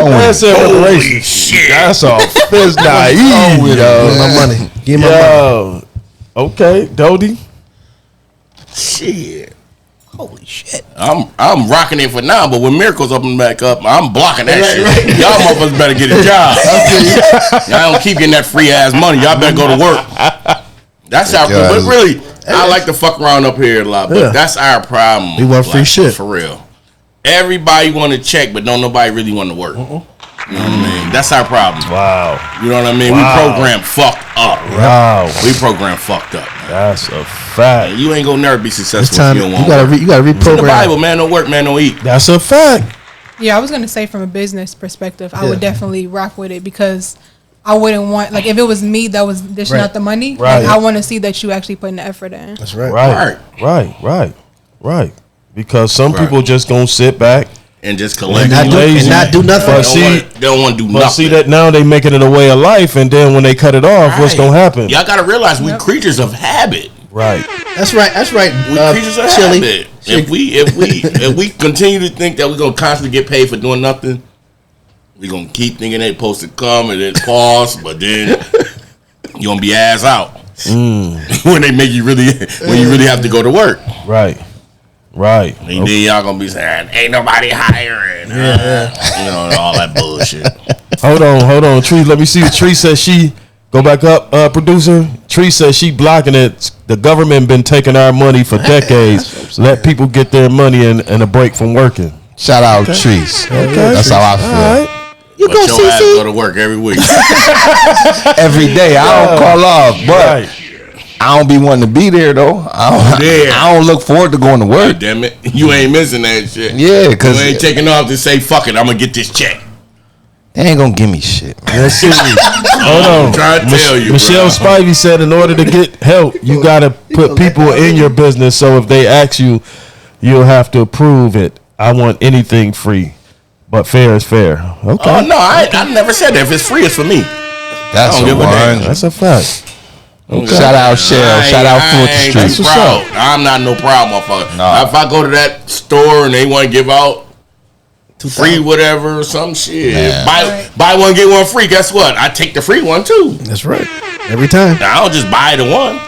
[SPEAKER 3] man said
[SPEAKER 5] Holy shit.
[SPEAKER 3] That's all. It's naive,
[SPEAKER 2] Give
[SPEAKER 3] yo.
[SPEAKER 2] me my money. Give me my money.
[SPEAKER 3] Yo. Okay, Dodie.
[SPEAKER 5] Shit.
[SPEAKER 2] Holy shit.
[SPEAKER 5] I'm rocking it for now, but when Miracle's open back up, I'm blocking that shit. Y'all motherfuckers better get a job. Y'all don't keep getting that free ass money. Y'all better go to work. That's our problem. But really, I like to fuck around up here a lot, but that's our problem.
[SPEAKER 2] We want free shit.
[SPEAKER 5] For real. Everybody want to check, but don't nobody really want to work. You know what I mean? That's our problem.
[SPEAKER 3] Wow.
[SPEAKER 5] You know what I mean?
[SPEAKER 3] Wow.
[SPEAKER 5] We program fucked up.
[SPEAKER 3] Wow.
[SPEAKER 5] We program fucked up.
[SPEAKER 3] That's a fact.
[SPEAKER 5] You ain't gonna never be successful
[SPEAKER 2] It's time.
[SPEAKER 5] if you don't
[SPEAKER 2] You
[SPEAKER 5] want
[SPEAKER 2] gotta
[SPEAKER 5] work.
[SPEAKER 2] you gotta
[SPEAKER 5] It's in the Bible,
[SPEAKER 2] reprogram.
[SPEAKER 5] man, don't work, man, don't eat.
[SPEAKER 3] That's a fact.
[SPEAKER 6] Yeah, I was gonna say from a business perspective, I would definitely rock with it because I wouldn't want like if it was me that was dishing out the money,
[SPEAKER 3] Right.
[SPEAKER 6] like, I want to see that you actually putting the effort in.
[SPEAKER 2] That's right.
[SPEAKER 3] Right. Because some people just gonna sit back.
[SPEAKER 5] And just collect.
[SPEAKER 2] And not do nothing.
[SPEAKER 3] But
[SPEAKER 5] They don't want to do
[SPEAKER 3] But
[SPEAKER 5] nothing.
[SPEAKER 3] see that now they making it a way of life, and then when they cut it off, what's
[SPEAKER 5] Right.
[SPEAKER 3] gonna happen?
[SPEAKER 5] Y'all gotta realize we creatures of habit.
[SPEAKER 3] Right.
[SPEAKER 2] That's right.
[SPEAKER 5] We creatures of
[SPEAKER 2] Chili.
[SPEAKER 5] habit. If we continue to think that we're gonna constantly get paid for doing nothing, we're gonna keep thinking they supposed to come and then pause, but then you're gonna be ass out when they make you when you really have to go to work.
[SPEAKER 3] Right.
[SPEAKER 5] And then y'all gonna be saying, "Ain't nobody hiring," you know, and all that bullshit.
[SPEAKER 3] Hold on, Tree. Let me see. Tree says she Go back up, producer. Tree says she blocking it. The government been taking our money for decades. Let people get their money and a break from working.
[SPEAKER 4] Shout out Trees. Okay. That's how I feel.
[SPEAKER 3] All right.
[SPEAKER 5] You go, CC? Go to work every week.
[SPEAKER 4] Every day. I don't call off, but I don't be wanting to be there though. I don't look forward to going to work.
[SPEAKER 5] God damn it, you ain't missing that shit.
[SPEAKER 4] Yeah, because
[SPEAKER 5] you ain't taking off to say fuck it. I'm gonna get this check.
[SPEAKER 4] They ain't gonna give me shit.
[SPEAKER 3] Let's see. Hold on.
[SPEAKER 5] I'm trying to tell you,
[SPEAKER 3] Michelle Spivey said in order to get help, you gotta put people in your business. So if they ask you, you'll have to approve it. I want anything free, but fair is fair. Okay.
[SPEAKER 5] Oh no, I never said that. If it's free, it's for me.
[SPEAKER 4] That's a one.
[SPEAKER 3] That's a fact.
[SPEAKER 4] Okay. Shout out Shell. Shout out Fulton Street.
[SPEAKER 5] That's what's up. I'm not no problem, motherfucker. Nah. If I go to that store and they want to give out free whatever or some shit, buy one get one free. Guess what? I take the free one too.
[SPEAKER 2] That's right. Every time.
[SPEAKER 5] I don't just buy the one.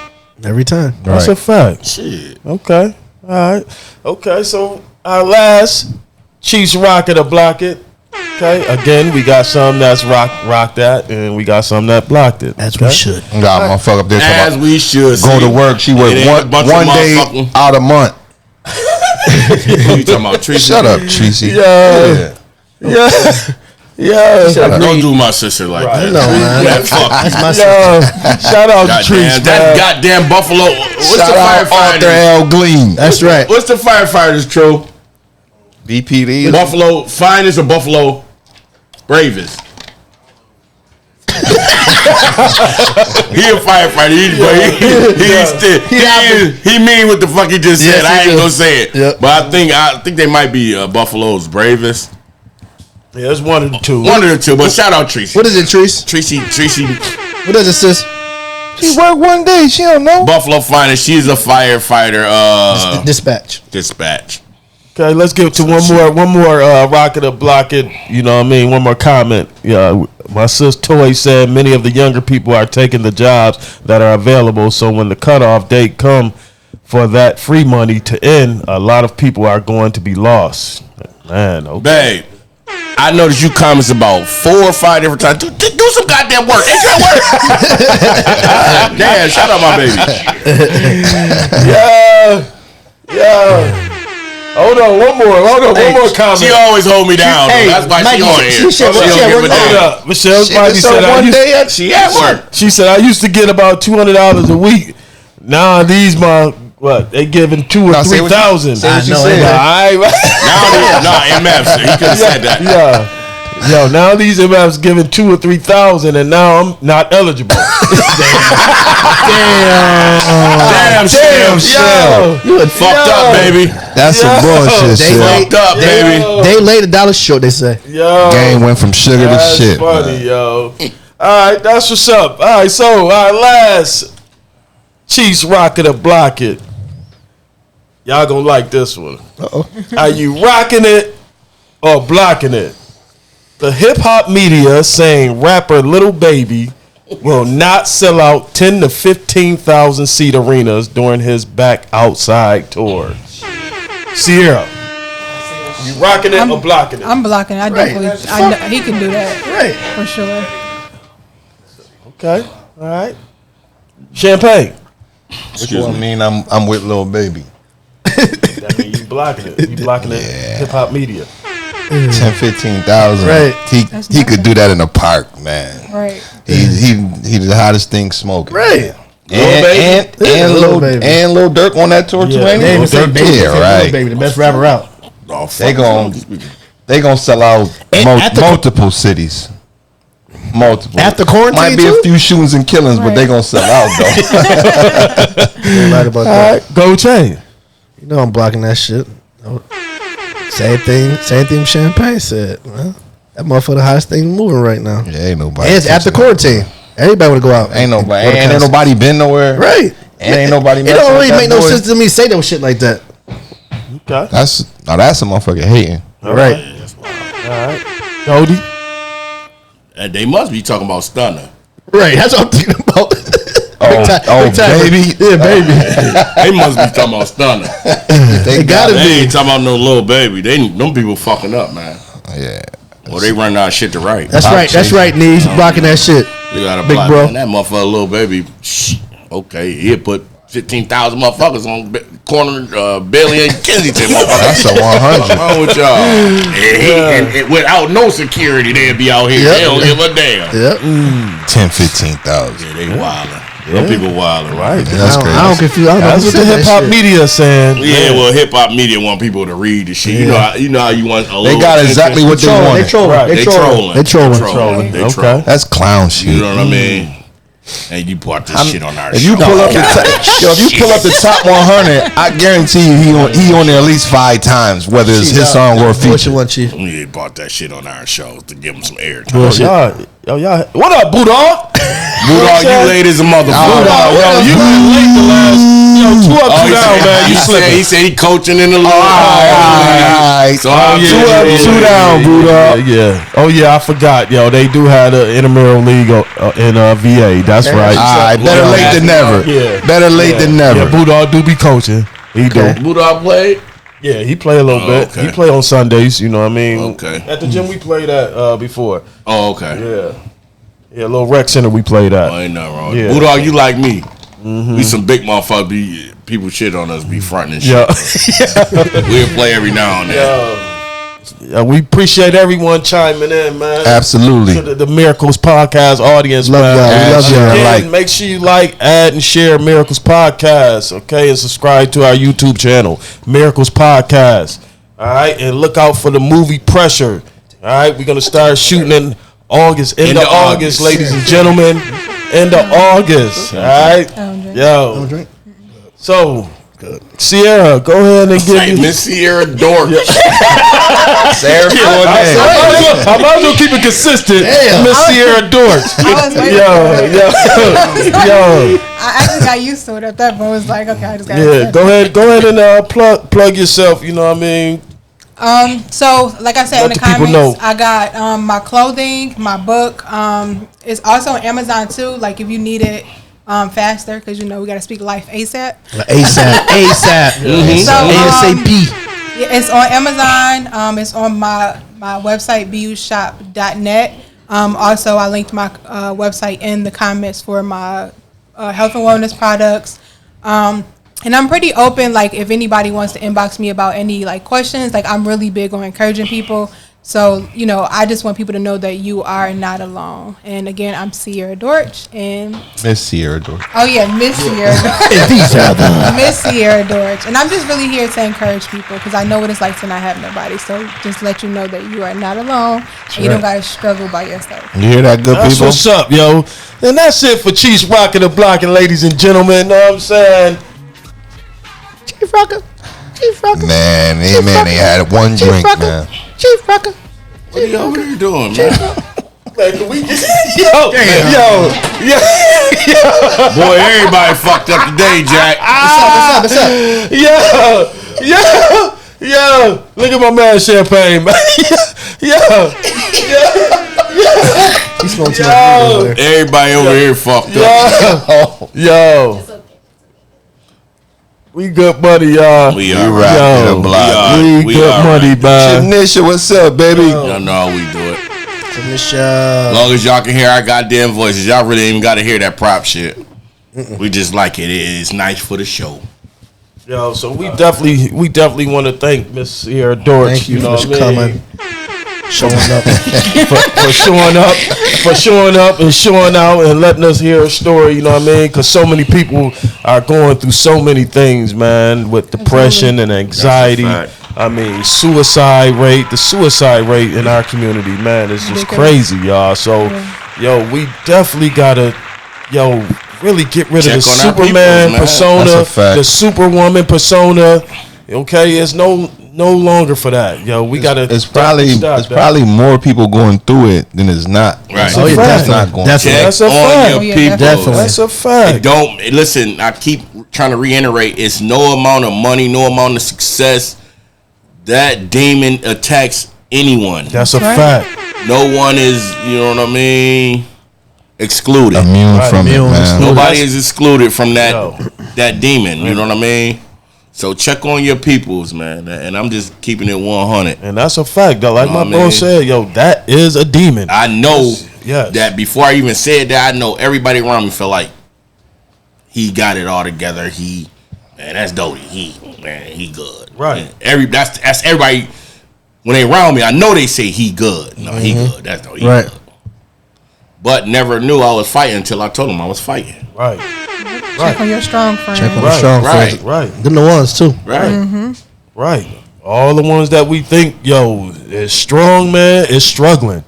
[SPEAKER 2] Every time.
[SPEAKER 3] That's a fact.
[SPEAKER 5] Shit.
[SPEAKER 3] Okay. All right. Okay. So our last Chiefs rock it or block it. Okay. Again, we got some that's rock that, and we got some that blocked it.
[SPEAKER 2] As we should.
[SPEAKER 4] Got motherfucker up there.
[SPEAKER 5] As we should.
[SPEAKER 4] Go to work. She work one day out a month.
[SPEAKER 5] You talking about Tracy?
[SPEAKER 4] Shut up, Tracy.
[SPEAKER 3] Yeah.
[SPEAKER 5] Don't do my sister like that.
[SPEAKER 2] No, man.
[SPEAKER 5] That's
[SPEAKER 2] my sister.
[SPEAKER 3] Shout out to Tracy.
[SPEAKER 5] That goddamn Buffalo. What's
[SPEAKER 4] Shout
[SPEAKER 5] the
[SPEAKER 4] out Arthur L. Gleam.
[SPEAKER 2] That's right.
[SPEAKER 5] What's the firefighters, True?
[SPEAKER 4] BPD.
[SPEAKER 5] Buffalo Finest or Buffalo Bravest? He a firefighter. He mean what the fuck he just said. I ain't gonna say it. Yep. But I think they might be Buffalo's Bravest.
[SPEAKER 3] Yeah, it's one of the two.
[SPEAKER 5] One of the two. But shout out Tracy.
[SPEAKER 2] What is it, Tracy?
[SPEAKER 5] Tracy.
[SPEAKER 2] What is it, sis?
[SPEAKER 4] She worked one day. She don't know.
[SPEAKER 5] Buffalo Finest. She's a firefighter.
[SPEAKER 2] Dispatch.
[SPEAKER 3] Okay, let's get to one more rock it or block it. You know what I mean? One more comment. Yeah, my sis Toy said many of the younger people are taking the jobs that are available. So when the cutoff date come for that free money to end, a lot of people are going to be lost. Man, okay.
[SPEAKER 5] Babe, I noticed you comments about 4 or 5 different times. Do some goddamn work. Ain't that work? Damn, shout out my baby.
[SPEAKER 3] Yeah. Hold on, one more comment.
[SPEAKER 5] She always hold me down. That's why she on here. She don't give a damn.
[SPEAKER 3] Michelle Spivey said
[SPEAKER 5] she at work.
[SPEAKER 3] She said I used to get about $200 a week. Now these they giving $2,000 or $3,000.
[SPEAKER 4] Say what you said.
[SPEAKER 5] Nah, MF. He could have said that.
[SPEAKER 3] Yeah. Yo, now these MFs giving $2,000 or $3,000, and now I'm not eligible. Damn, Shell.
[SPEAKER 5] You fucked up, baby.
[SPEAKER 4] That's some bullshit.
[SPEAKER 5] They fucked up, baby.
[SPEAKER 2] They laid $1 short. They say.
[SPEAKER 3] Yo,
[SPEAKER 4] game went from sugar to shit.
[SPEAKER 3] That's funny, yo. All right, that's what's up. All right, so our last Chiefs rock it or block it. Y'all gonna like this one. Are you rocking it or blocking it? The hip-hop media saying rapper Lil Baby will not sell out 10 to 15,000 seat arenas during his Back Outside tour. Sierra, you rocking it or blocking it?
[SPEAKER 6] I'm blocking it. I definitely. I know, he can do that.
[SPEAKER 2] Right.
[SPEAKER 6] For sure.
[SPEAKER 3] Okay. All right. Champagne.
[SPEAKER 4] Which one mean I'm with Lil Baby?
[SPEAKER 3] That means you blocking it. You blocking it. Hip-hop media.
[SPEAKER 4] 10, 15,000.
[SPEAKER 2] Right.
[SPEAKER 4] He could do that in a park, man.
[SPEAKER 6] Right.
[SPEAKER 4] He the hottest thing smoking.
[SPEAKER 2] Right.
[SPEAKER 4] And Lil Durk on that tour too, ain't
[SPEAKER 2] They even say Baby.
[SPEAKER 4] Yeah, right.
[SPEAKER 2] Baby, the best rapper out.
[SPEAKER 4] They gonna sell out multiple cities. Multiple.
[SPEAKER 2] After quarantine,
[SPEAKER 4] might be
[SPEAKER 2] too?
[SPEAKER 4] a few shootings and killings, but they gonna sell out though.
[SPEAKER 2] Right about that.
[SPEAKER 3] Go Chain.
[SPEAKER 2] You know I'm blocking that shit. Same thing Champagne said. Well, that motherfucker the hottest thing moving right now.
[SPEAKER 4] Yeah, ain't nobody.
[SPEAKER 2] And it's after quarantine. Everybody want to go out.
[SPEAKER 4] Ain't nobody been nowhere.
[SPEAKER 2] Right.
[SPEAKER 4] And ain't nobody.
[SPEAKER 2] It don't really make no sense to me to say no shit like that.
[SPEAKER 3] Okay.
[SPEAKER 4] That's a motherfucker hating.
[SPEAKER 3] All right. Goldie.
[SPEAKER 5] They must be talking about Stunner.
[SPEAKER 2] Right. That's what I'm thinking about.
[SPEAKER 4] Big time. Baby.
[SPEAKER 2] Yeah, baby.
[SPEAKER 5] They must be talking about Stunner.
[SPEAKER 2] They gotta be.
[SPEAKER 5] They ain't talking about no Lil Baby. Them people fucking up, man.
[SPEAKER 4] Yeah.
[SPEAKER 5] Or they running out of shit to write.
[SPEAKER 2] That's right. That's right, Knees. Blocking that shit.
[SPEAKER 5] You got a
[SPEAKER 2] Big
[SPEAKER 5] block.
[SPEAKER 2] bro.
[SPEAKER 5] Man, that motherfucker, little baby. Okay, he'll put 15,000 motherfuckers on corner Bailey and Kensington.
[SPEAKER 4] That's a 100.
[SPEAKER 5] What's wrong with y'all? And without no security, they'd be out here. They don't give a damn.
[SPEAKER 2] Yep.
[SPEAKER 4] 10, 15,000.
[SPEAKER 5] Yeah, they wildin'. Them people wildin'.
[SPEAKER 3] Right.
[SPEAKER 4] That's crazy.
[SPEAKER 2] I don't confuse.
[SPEAKER 3] That's what the hip hop media saying.
[SPEAKER 5] Yeah, well, hip hop media want people to read the shit.
[SPEAKER 2] Yeah.
[SPEAKER 5] You know how you want a little.
[SPEAKER 4] They got exactly what they want.
[SPEAKER 2] They trolling.
[SPEAKER 3] Right.
[SPEAKER 2] They trolling. They trolling.
[SPEAKER 5] They
[SPEAKER 3] Okay.
[SPEAKER 5] trolling.
[SPEAKER 4] That's clown shit.
[SPEAKER 5] You know what I mean? And you brought this shit on our
[SPEAKER 4] If
[SPEAKER 5] show.
[SPEAKER 4] you pull up the top 100, I guarantee you he on there at least 5 times, whether it's his song or a feature.
[SPEAKER 5] You brought that shit on our show to give him some airtime.
[SPEAKER 3] Y'all. What up, Bulldog?
[SPEAKER 5] Bulldog, you late as a motherfucker.
[SPEAKER 3] Yo, you been late the last 2 up, 2 down, man. You slipping.
[SPEAKER 5] He said he coaching in the league.
[SPEAKER 4] So
[SPEAKER 3] Oh,
[SPEAKER 4] 2 up, 2 down, Bulldog.
[SPEAKER 3] Yeah. Oh yeah, I forgot. Yo, they do have an intramural league in VA. That's right.
[SPEAKER 4] All right, better late than never.
[SPEAKER 3] Yeah.
[SPEAKER 4] Better late than never.
[SPEAKER 3] Yeah, Bulldog do be coaching. He do.
[SPEAKER 5] Bulldog played?
[SPEAKER 3] Yeah, he play a little bit.
[SPEAKER 5] okay.
[SPEAKER 3] He play on Sundays. You know what I mean?
[SPEAKER 5] Okay.
[SPEAKER 3] At the gym we played at before.
[SPEAKER 5] Oh, okay.
[SPEAKER 3] Yeah, a little rec center we played at.
[SPEAKER 5] Ain't nothing wrong.
[SPEAKER 3] Yeah.
[SPEAKER 5] Bulldog, you like me. We some big motherfuckers. People shit on us, be fronting and shit.
[SPEAKER 3] Yeah.
[SPEAKER 5] We'll play every now and then.
[SPEAKER 3] Yeah, we appreciate everyone chiming in, man.
[SPEAKER 4] Absolutely.
[SPEAKER 3] To the Miracles Podcast audience,
[SPEAKER 2] Love
[SPEAKER 3] man.
[SPEAKER 2] y'all. We love y'all.
[SPEAKER 3] Again, make sure you like, add, and share Miracles Podcast, okay? And subscribe to our YouTube channel, Miracles Podcast. All right, and look out for the movie Pressure. All right, we're gonna start shooting in August, end of August, ladies and gentlemen. End of August. All right, yo. So, Sierra, go ahead and give me
[SPEAKER 5] Miss Sierra Dork.
[SPEAKER 4] Sarah,
[SPEAKER 3] I might as well keep it consistent. Miss Sierra Dork. Yo.
[SPEAKER 6] I actually got used to it at that point. It was like, okay, I just got
[SPEAKER 3] Go ahead and plug yourself. You know what I mean?
[SPEAKER 6] So like I said
[SPEAKER 3] Let
[SPEAKER 6] in the
[SPEAKER 3] the people
[SPEAKER 6] comments,
[SPEAKER 3] know.
[SPEAKER 6] I got my clothing, my book. It's also on Amazon too. Like if you need it faster, because we got to speak life ASAP.
[SPEAKER 2] ASAP.
[SPEAKER 6] So,
[SPEAKER 2] ASAP.
[SPEAKER 6] Yeah, it's on Amazon. It's on my website, bushop.net. Also, I linked my website in the comments for my health and wellness products. And I'm pretty open. Like, if anybody wants to inbox me about any questions, I'm really big on encouraging people. So, I just want people to know that you are not alone. And again, I'm Sierra Dorch. And
[SPEAKER 4] Miss Sierra Dorch.
[SPEAKER 6] oh yeah, Miss Sierra Dorch. Miss Sierra Dorch. And I'm just really here to encourage people because I know what it's like to not have nobody. So just let you know that you are not alone and you don't got to struggle by yourself.
[SPEAKER 4] You hear that, good
[SPEAKER 3] That's
[SPEAKER 4] people?
[SPEAKER 3] what's up, yo. And that's it for Chiefs Rockin' the Block, and ladies and gentlemen. Know what I'm saying?
[SPEAKER 2] Chief Rocker.
[SPEAKER 4] Man, they had one drink, man.
[SPEAKER 2] Chief Rocker.
[SPEAKER 5] What are you doing, man?
[SPEAKER 3] Yo.
[SPEAKER 5] Boy, everybody fucked up today, Jack.
[SPEAKER 2] What's up?
[SPEAKER 3] Yo. Look at my man Champagne, man.
[SPEAKER 2] He's smoking too much weed over there.
[SPEAKER 5] Everybody over here fucked up.
[SPEAKER 3] Yo. We good buddy, y'all.
[SPEAKER 5] We are
[SPEAKER 4] rocking the block.
[SPEAKER 3] We good money, man.
[SPEAKER 4] Tanisha, what's up, baby?
[SPEAKER 5] Y'all know how we do it.
[SPEAKER 2] Tanisha.
[SPEAKER 5] As long as y'all can hear our goddamn voices, y'all really ain't even got to hear that prop shit. We just like it. It's nice for the show.
[SPEAKER 3] Yo, so we definitely want to thank Miss Sierra Dorch.
[SPEAKER 2] Thank you
[SPEAKER 3] know
[SPEAKER 2] for
[SPEAKER 3] what I mean?
[SPEAKER 2] coming. Showing up.
[SPEAKER 3] for showing up and showing out and letting us hear a story, you know what I mean? Because so many people are going through so many things, man, with depression and anxiety. I mean, the suicide rate in our community, man, is just crazy, y'all. So, yo, we definitely gotta, really get rid of the Superman persona, the Superwoman persona. Okay, it's no longer for that. Yo, we gotta.
[SPEAKER 4] It's probably more people going through it than it's not.
[SPEAKER 5] Right.
[SPEAKER 2] Oh yeah,
[SPEAKER 4] That's
[SPEAKER 2] definitely.
[SPEAKER 4] not going.
[SPEAKER 2] Definitely.
[SPEAKER 3] That's a fact.
[SPEAKER 5] On your people.
[SPEAKER 2] Definitely.
[SPEAKER 3] That's a fact.
[SPEAKER 5] Don't listen. I keep trying to reiterate. It's no amount of money, no amount of success. That demon attacks anyone.
[SPEAKER 3] That's a fact.
[SPEAKER 5] No one is, you know what I mean, excluded.
[SPEAKER 4] Immune from it, man.
[SPEAKER 5] Nobody is excluded from that demon. You know what I mean? So check on your peoples, man. And I'm just keeping it 100.
[SPEAKER 3] And that's a fact, though. Like
[SPEAKER 5] You know
[SPEAKER 3] my
[SPEAKER 5] what I
[SPEAKER 3] bro
[SPEAKER 5] mean?
[SPEAKER 3] said, that is a demon.
[SPEAKER 5] I know
[SPEAKER 3] Yes.
[SPEAKER 5] That before I even said that, I know everybody around me felt like he got it all together. Man, that's Doty. He good.
[SPEAKER 3] Right.
[SPEAKER 5] And that's everybody. When they around me, I know they say he good. No, he good. That's Doty.
[SPEAKER 2] Right.
[SPEAKER 5] Good. But never knew I was fighting until I told him I was fighting.
[SPEAKER 3] Right.
[SPEAKER 6] Check on your strong friends.
[SPEAKER 2] Check on the strong friends.
[SPEAKER 3] Right.
[SPEAKER 2] Them the ones too.
[SPEAKER 5] Right.
[SPEAKER 3] Right. All the ones that we think, is strong, man, is struggling.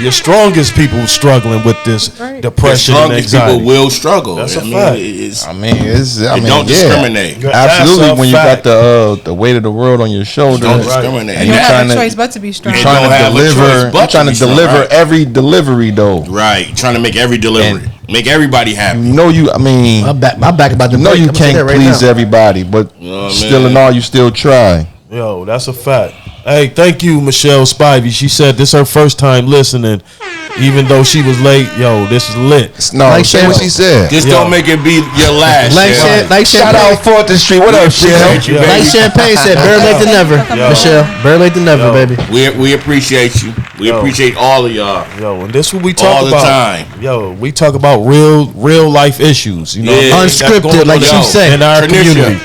[SPEAKER 3] Your strongest people struggling with this depression and anxiety.
[SPEAKER 5] People will struggle.
[SPEAKER 3] That's a fact.
[SPEAKER 5] Don't discriminate.
[SPEAKER 4] Absolutely. When you got the weight of the world on your shoulders,
[SPEAKER 5] don't discriminate.
[SPEAKER 6] And you don't have a choice but to be strong.
[SPEAKER 4] You're trying to deliver every delivery though.
[SPEAKER 5] Right. Trying to make every delivery. Make everybody happy.
[SPEAKER 2] My back about to break.
[SPEAKER 4] You can't please everybody, but still in all, you still try.
[SPEAKER 3] That's a fact. Hey, thank you, Michelle Spivey. She said this is her first time listening. Even though she was late, this is lit.
[SPEAKER 4] No, say what she said.
[SPEAKER 5] Just don't make it be your last.
[SPEAKER 4] Shout out 4th Street. What up, Shell?
[SPEAKER 2] Like Champagne said, better late than never. Michelle, better late than never, baby.
[SPEAKER 5] We appreciate you. We appreciate all of y'all.
[SPEAKER 3] And this is what we talk about.
[SPEAKER 5] All the time.
[SPEAKER 3] We talk about real life issues.
[SPEAKER 2] Unscripted, like she said.
[SPEAKER 3] In our community.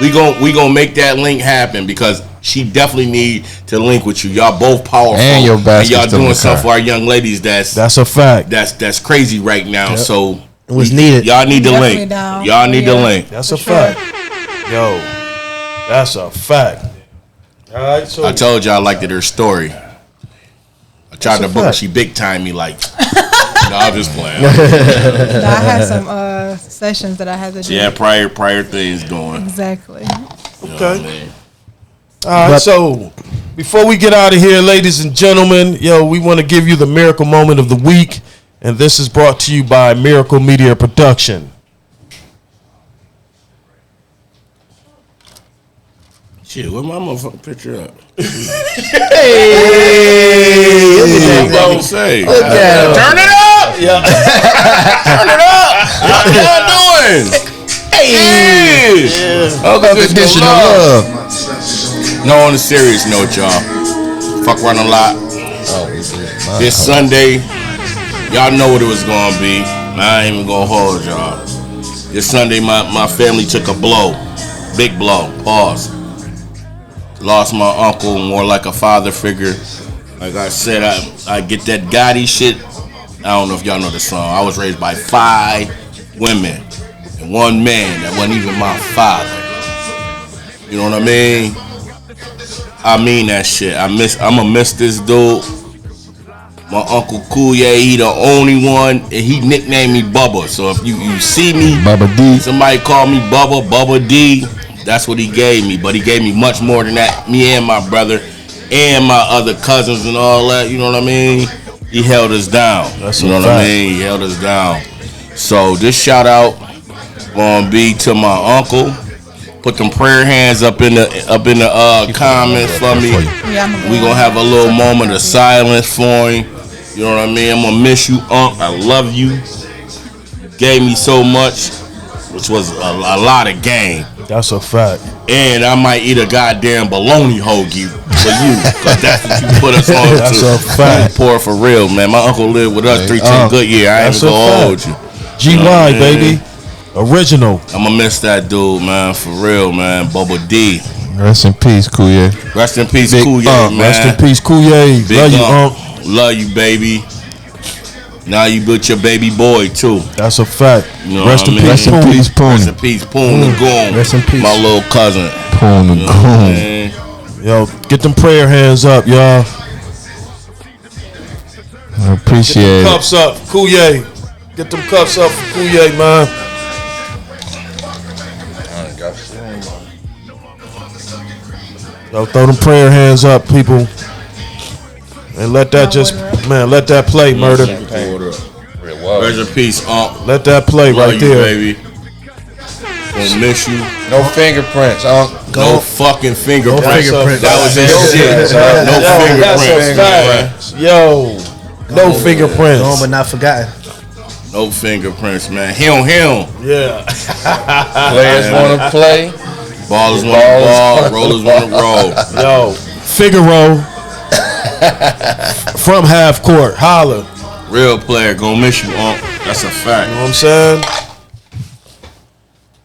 [SPEAKER 5] We gonna make that link happen because she definitely need to link with you. Y'all both powerful,
[SPEAKER 4] and
[SPEAKER 5] y'all doing something for our young ladies. That's
[SPEAKER 3] a fact.
[SPEAKER 5] That's crazy right now. Yep. So
[SPEAKER 2] it was needed.
[SPEAKER 5] Y'all need the link. Y'all need the link.
[SPEAKER 3] That's a fact. That's a fact. All right. So
[SPEAKER 5] I told y'all I liked her story. I tried to book her. She big time me like. No, I'm just playing.
[SPEAKER 6] I had some sessions that I had to do.
[SPEAKER 5] Yeah, prior things going.
[SPEAKER 6] Exactly.
[SPEAKER 3] Okay. All right, so before we get out of here, ladies and gentlemen, we want to give you the Miracle Moment of the Week, and this is brought to you by Myracle Media Production.
[SPEAKER 5] Shit, where my motherfucking picture up?
[SPEAKER 2] Hey!
[SPEAKER 5] Look say.
[SPEAKER 2] Look at him.
[SPEAKER 5] Turn it up!
[SPEAKER 3] Yeah.
[SPEAKER 5] Turn it up! How y'all doing? Hey!
[SPEAKER 4] Unconditional love.
[SPEAKER 5] No, on a serious note, y'all. Fuck around a lot. This Sunday, y'all know what it was gonna be. I ain't even gonna hold y'all. This Sunday, my family took a blow. Big blow. Pause. Lost my uncle, more like a father figure. Like I said, I get that Gotti shit. I don't know if y'all know the song. I was raised by 5 women and 1 man that wasn't even my father. You know what I mean? I mean that shit. I'ma miss this dude. My Uncle Kuye, he the only one, and he nicknamed me Bubba. So if you see me,
[SPEAKER 4] Bubba D.
[SPEAKER 5] Somebody call me Bubba D. That's what he gave me, but he gave me much more than that. Me and my brother and my other cousins and all that, you know what I mean? He held us down. You know what I mean? He held us down. So this shout out gonna be to my uncle. Put them prayer hands up in the comments for me. We gonna have a little moment of silence for him. You know what I mean? I'm gonna miss you, Unc. I love you. Gave me so much, which was a lot of game.
[SPEAKER 3] That's a fact.
[SPEAKER 5] And I might eat a goddamn bologna hoagie for you, because that's what you put us on.
[SPEAKER 3] That's a fact.
[SPEAKER 5] Poor for real, man. My uncle lived with us 3-10 good years. I ain't even gonna hold you.
[SPEAKER 3] GY, baby. Original.
[SPEAKER 5] I'ma miss that dude, man. For real, man. Bubba D.
[SPEAKER 4] Rest in peace, Kuye.
[SPEAKER 5] Rest in peace, Kuye, man.
[SPEAKER 3] Rest in peace, Kuye. Love you, Unc.
[SPEAKER 5] Love you, baby. Now you built your baby boy too.
[SPEAKER 3] That's a fact.
[SPEAKER 5] You know
[SPEAKER 3] Rest in peace,
[SPEAKER 4] Rest in peace, Poon.
[SPEAKER 5] Rest in peace, Poon the Goon.
[SPEAKER 2] Rest in peace.
[SPEAKER 5] My little cousin.
[SPEAKER 4] Poon the Goon.
[SPEAKER 3] Yo, get them prayer hands up, y'all.
[SPEAKER 4] I appreciate it.
[SPEAKER 3] Cups up, Kuye. Get them cups up for Kuye, man. Yo, throw them prayer hands up, people. And let that let that play, murder.
[SPEAKER 5] Rest in peace, Unc.
[SPEAKER 3] Let that play
[SPEAKER 5] Love
[SPEAKER 3] right
[SPEAKER 5] you,
[SPEAKER 3] there.
[SPEAKER 5] baby. Gonna miss you.
[SPEAKER 4] No fingerprints, Unc.
[SPEAKER 5] No fucking fingerprints.
[SPEAKER 3] fingerprints.
[SPEAKER 5] That was his shit. No fingerprints.
[SPEAKER 3] Yo, no fingerprints.
[SPEAKER 2] Gone but not forgotten.
[SPEAKER 5] No fingerprints, man. Him.
[SPEAKER 3] Yeah.
[SPEAKER 4] Players want to play.
[SPEAKER 5] Ballers want to ball. Rollers want to roll.
[SPEAKER 3] Yo, Figaro from half court. Holla.
[SPEAKER 5] Real player, gonna miss you, Unc. That's a fact.
[SPEAKER 3] You know what I'm saying?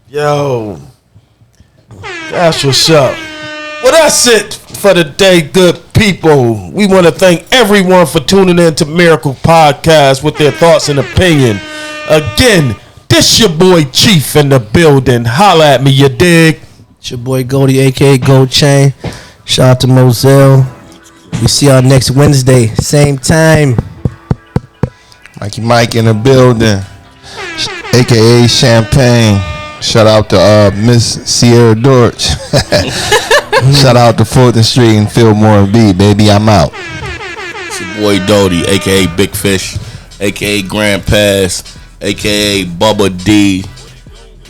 [SPEAKER 3] Yo, that's what's up. Well, that's it for the day, good people. We want to thank everyone for tuning in to Myracle Podcast with their thoughts and opinion. Again, this your boy Chief in the building. Holla at me, you dig?
[SPEAKER 2] It's your boy Goldie, aka Gold Chain. Shout out to Moselle. We see y'all next Wednesday, same time.
[SPEAKER 4] Mikey Mike in the building, aka Champagne. Shout out to Miss Sierra Dorch. Shout out to 4th and Street and Fillmore B. Baby, I'm out.
[SPEAKER 5] It's your boy Doty, aka Big Fish, aka Grand Pass, aka Bubba D.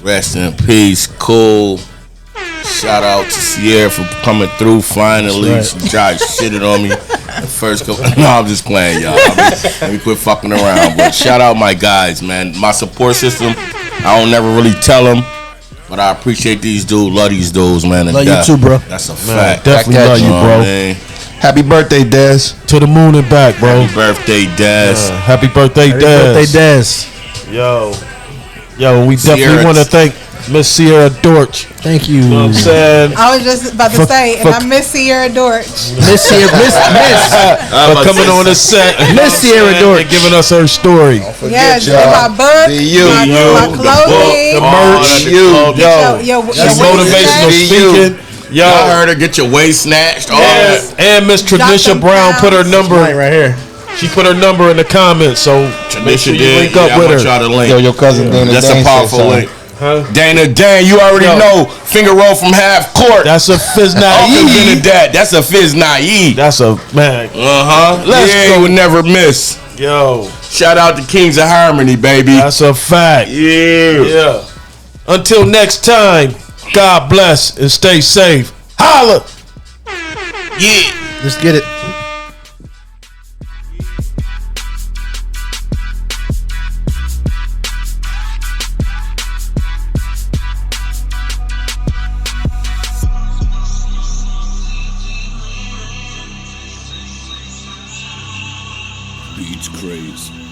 [SPEAKER 5] Rest in peace, cool. Shout out to Sierra for coming through finally.
[SPEAKER 2] Right.
[SPEAKER 5] She tried shitted on me the first couple. No, I'm just playing, y'all. Let me quit fucking around. But shout out my guys, man. My support system, I don't never really tell them, but I appreciate these dudes. Love these dudes, man. And
[SPEAKER 2] Love you too, bro.
[SPEAKER 5] That's a
[SPEAKER 3] Man,
[SPEAKER 5] fact.
[SPEAKER 3] definitely
[SPEAKER 4] Back at
[SPEAKER 3] love you,
[SPEAKER 4] you,
[SPEAKER 3] bro.
[SPEAKER 5] Man.
[SPEAKER 4] Happy birthday, Des.
[SPEAKER 3] To the moon and back, bro.
[SPEAKER 5] Happy birthday, Des.
[SPEAKER 3] Happy birthday,
[SPEAKER 2] Happy
[SPEAKER 3] Des.
[SPEAKER 2] birthday, Des.
[SPEAKER 3] Yo, we definitely
[SPEAKER 5] Sierra.
[SPEAKER 3] want to thank Miss Sierra Dorch.
[SPEAKER 2] Thank you.
[SPEAKER 3] You know what I'm saying?
[SPEAKER 6] I was just about to
[SPEAKER 3] For-
[SPEAKER 6] say, and
[SPEAKER 3] for-
[SPEAKER 6] I miss Sierra Dorch.
[SPEAKER 2] Miss Sierra,
[SPEAKER 3] For coming on the set.
[SPEAKER 2] Miss Sierra Dorch.
[SPEAKER 3] And giving us her story.
[SPEAKER 6] Yes,
[SPEAKER 4] y'all.
[SPEAKER 6] my book,
[SPEAKER 4] The you,
[SPEAKER 6] my
[SPEAKER 4] you,
[SPEAKER 6] clothing.
[SPEAKER 3] The merch.
[SPEAKER 5] You.
[SPEAKER 3] Yo,
[SPEAKER 6] Your
[SPEAKER 3] she's
[SPEAKER 6] waist
[SPEAKER 3] motivational
[SPEAKER 6] snatch.
[SPEAKER 3] speaking. Yo,
[SPEAKER 5] Y'all heard her get your waist snatched. All that.
[SPEAKER 3] and Miss Tradition
[SPEAKER 6] them
[SPEAKER 3] Brown put her
[SPEAKER 6] pounds.
[SPEAKER 3] number.
[SPEAKER 2] Right here.
[SPEAKER 3] She put her number in the comments, so make sure
[SPEAKER 5] Tradition
[SPEAKER 3] you
[SPEAKER 5] did.
[SPEAKER 3] link up
[SPEAKER 5] Yeah, I
[SPEAKER 3] with
[SPEAKER 5] want
[SPEAKER 3] her.
[SPEAKER 5] y'all to link.
[SPEAKER 4] Yo, your cousin Dana
[SPEAKER 5] That's
[SPEAKER 4] Dane
[SPEAKER 5] a
[SPEAKER 4] said
[SPEAKER 5] powerful
[SPEAKER 4] something.
[SPEAKER 5] link.
[SPEAKER 3] Huh?
[SPEAKER 5] Dana Dan, you already
[SPEAKER 3] Yo.
[SPEAKER 5] know. Finger roll from half court.
[SPEAKER 3] That's a fizz
[SPEAKER 5] Uncle
[SPEAKER 3] naive.
[SPEAKER 5] Benedette. That's a fizz naive.
[SPEAKER 3] That's a man. Let's
[SPEAKER 5] Yeah,
[SPEAKER 3] go.
[SPEAKER 5] you would never miss.
[SPEAKER 3] Yo,
[SPEAKER 5] Shout out to Kings of Harmony, baby.
[SPEAKER 3] that's a fact.
[SPEAKER 5] Yeah.
[SPEAKER 3] Yeah. Until next time, God bless and stay safe. Holla.
[SPEAKER 5] Yeah.
[SPEAKER 2] Let's get it.
[SPEAKER 5] Beats crazy.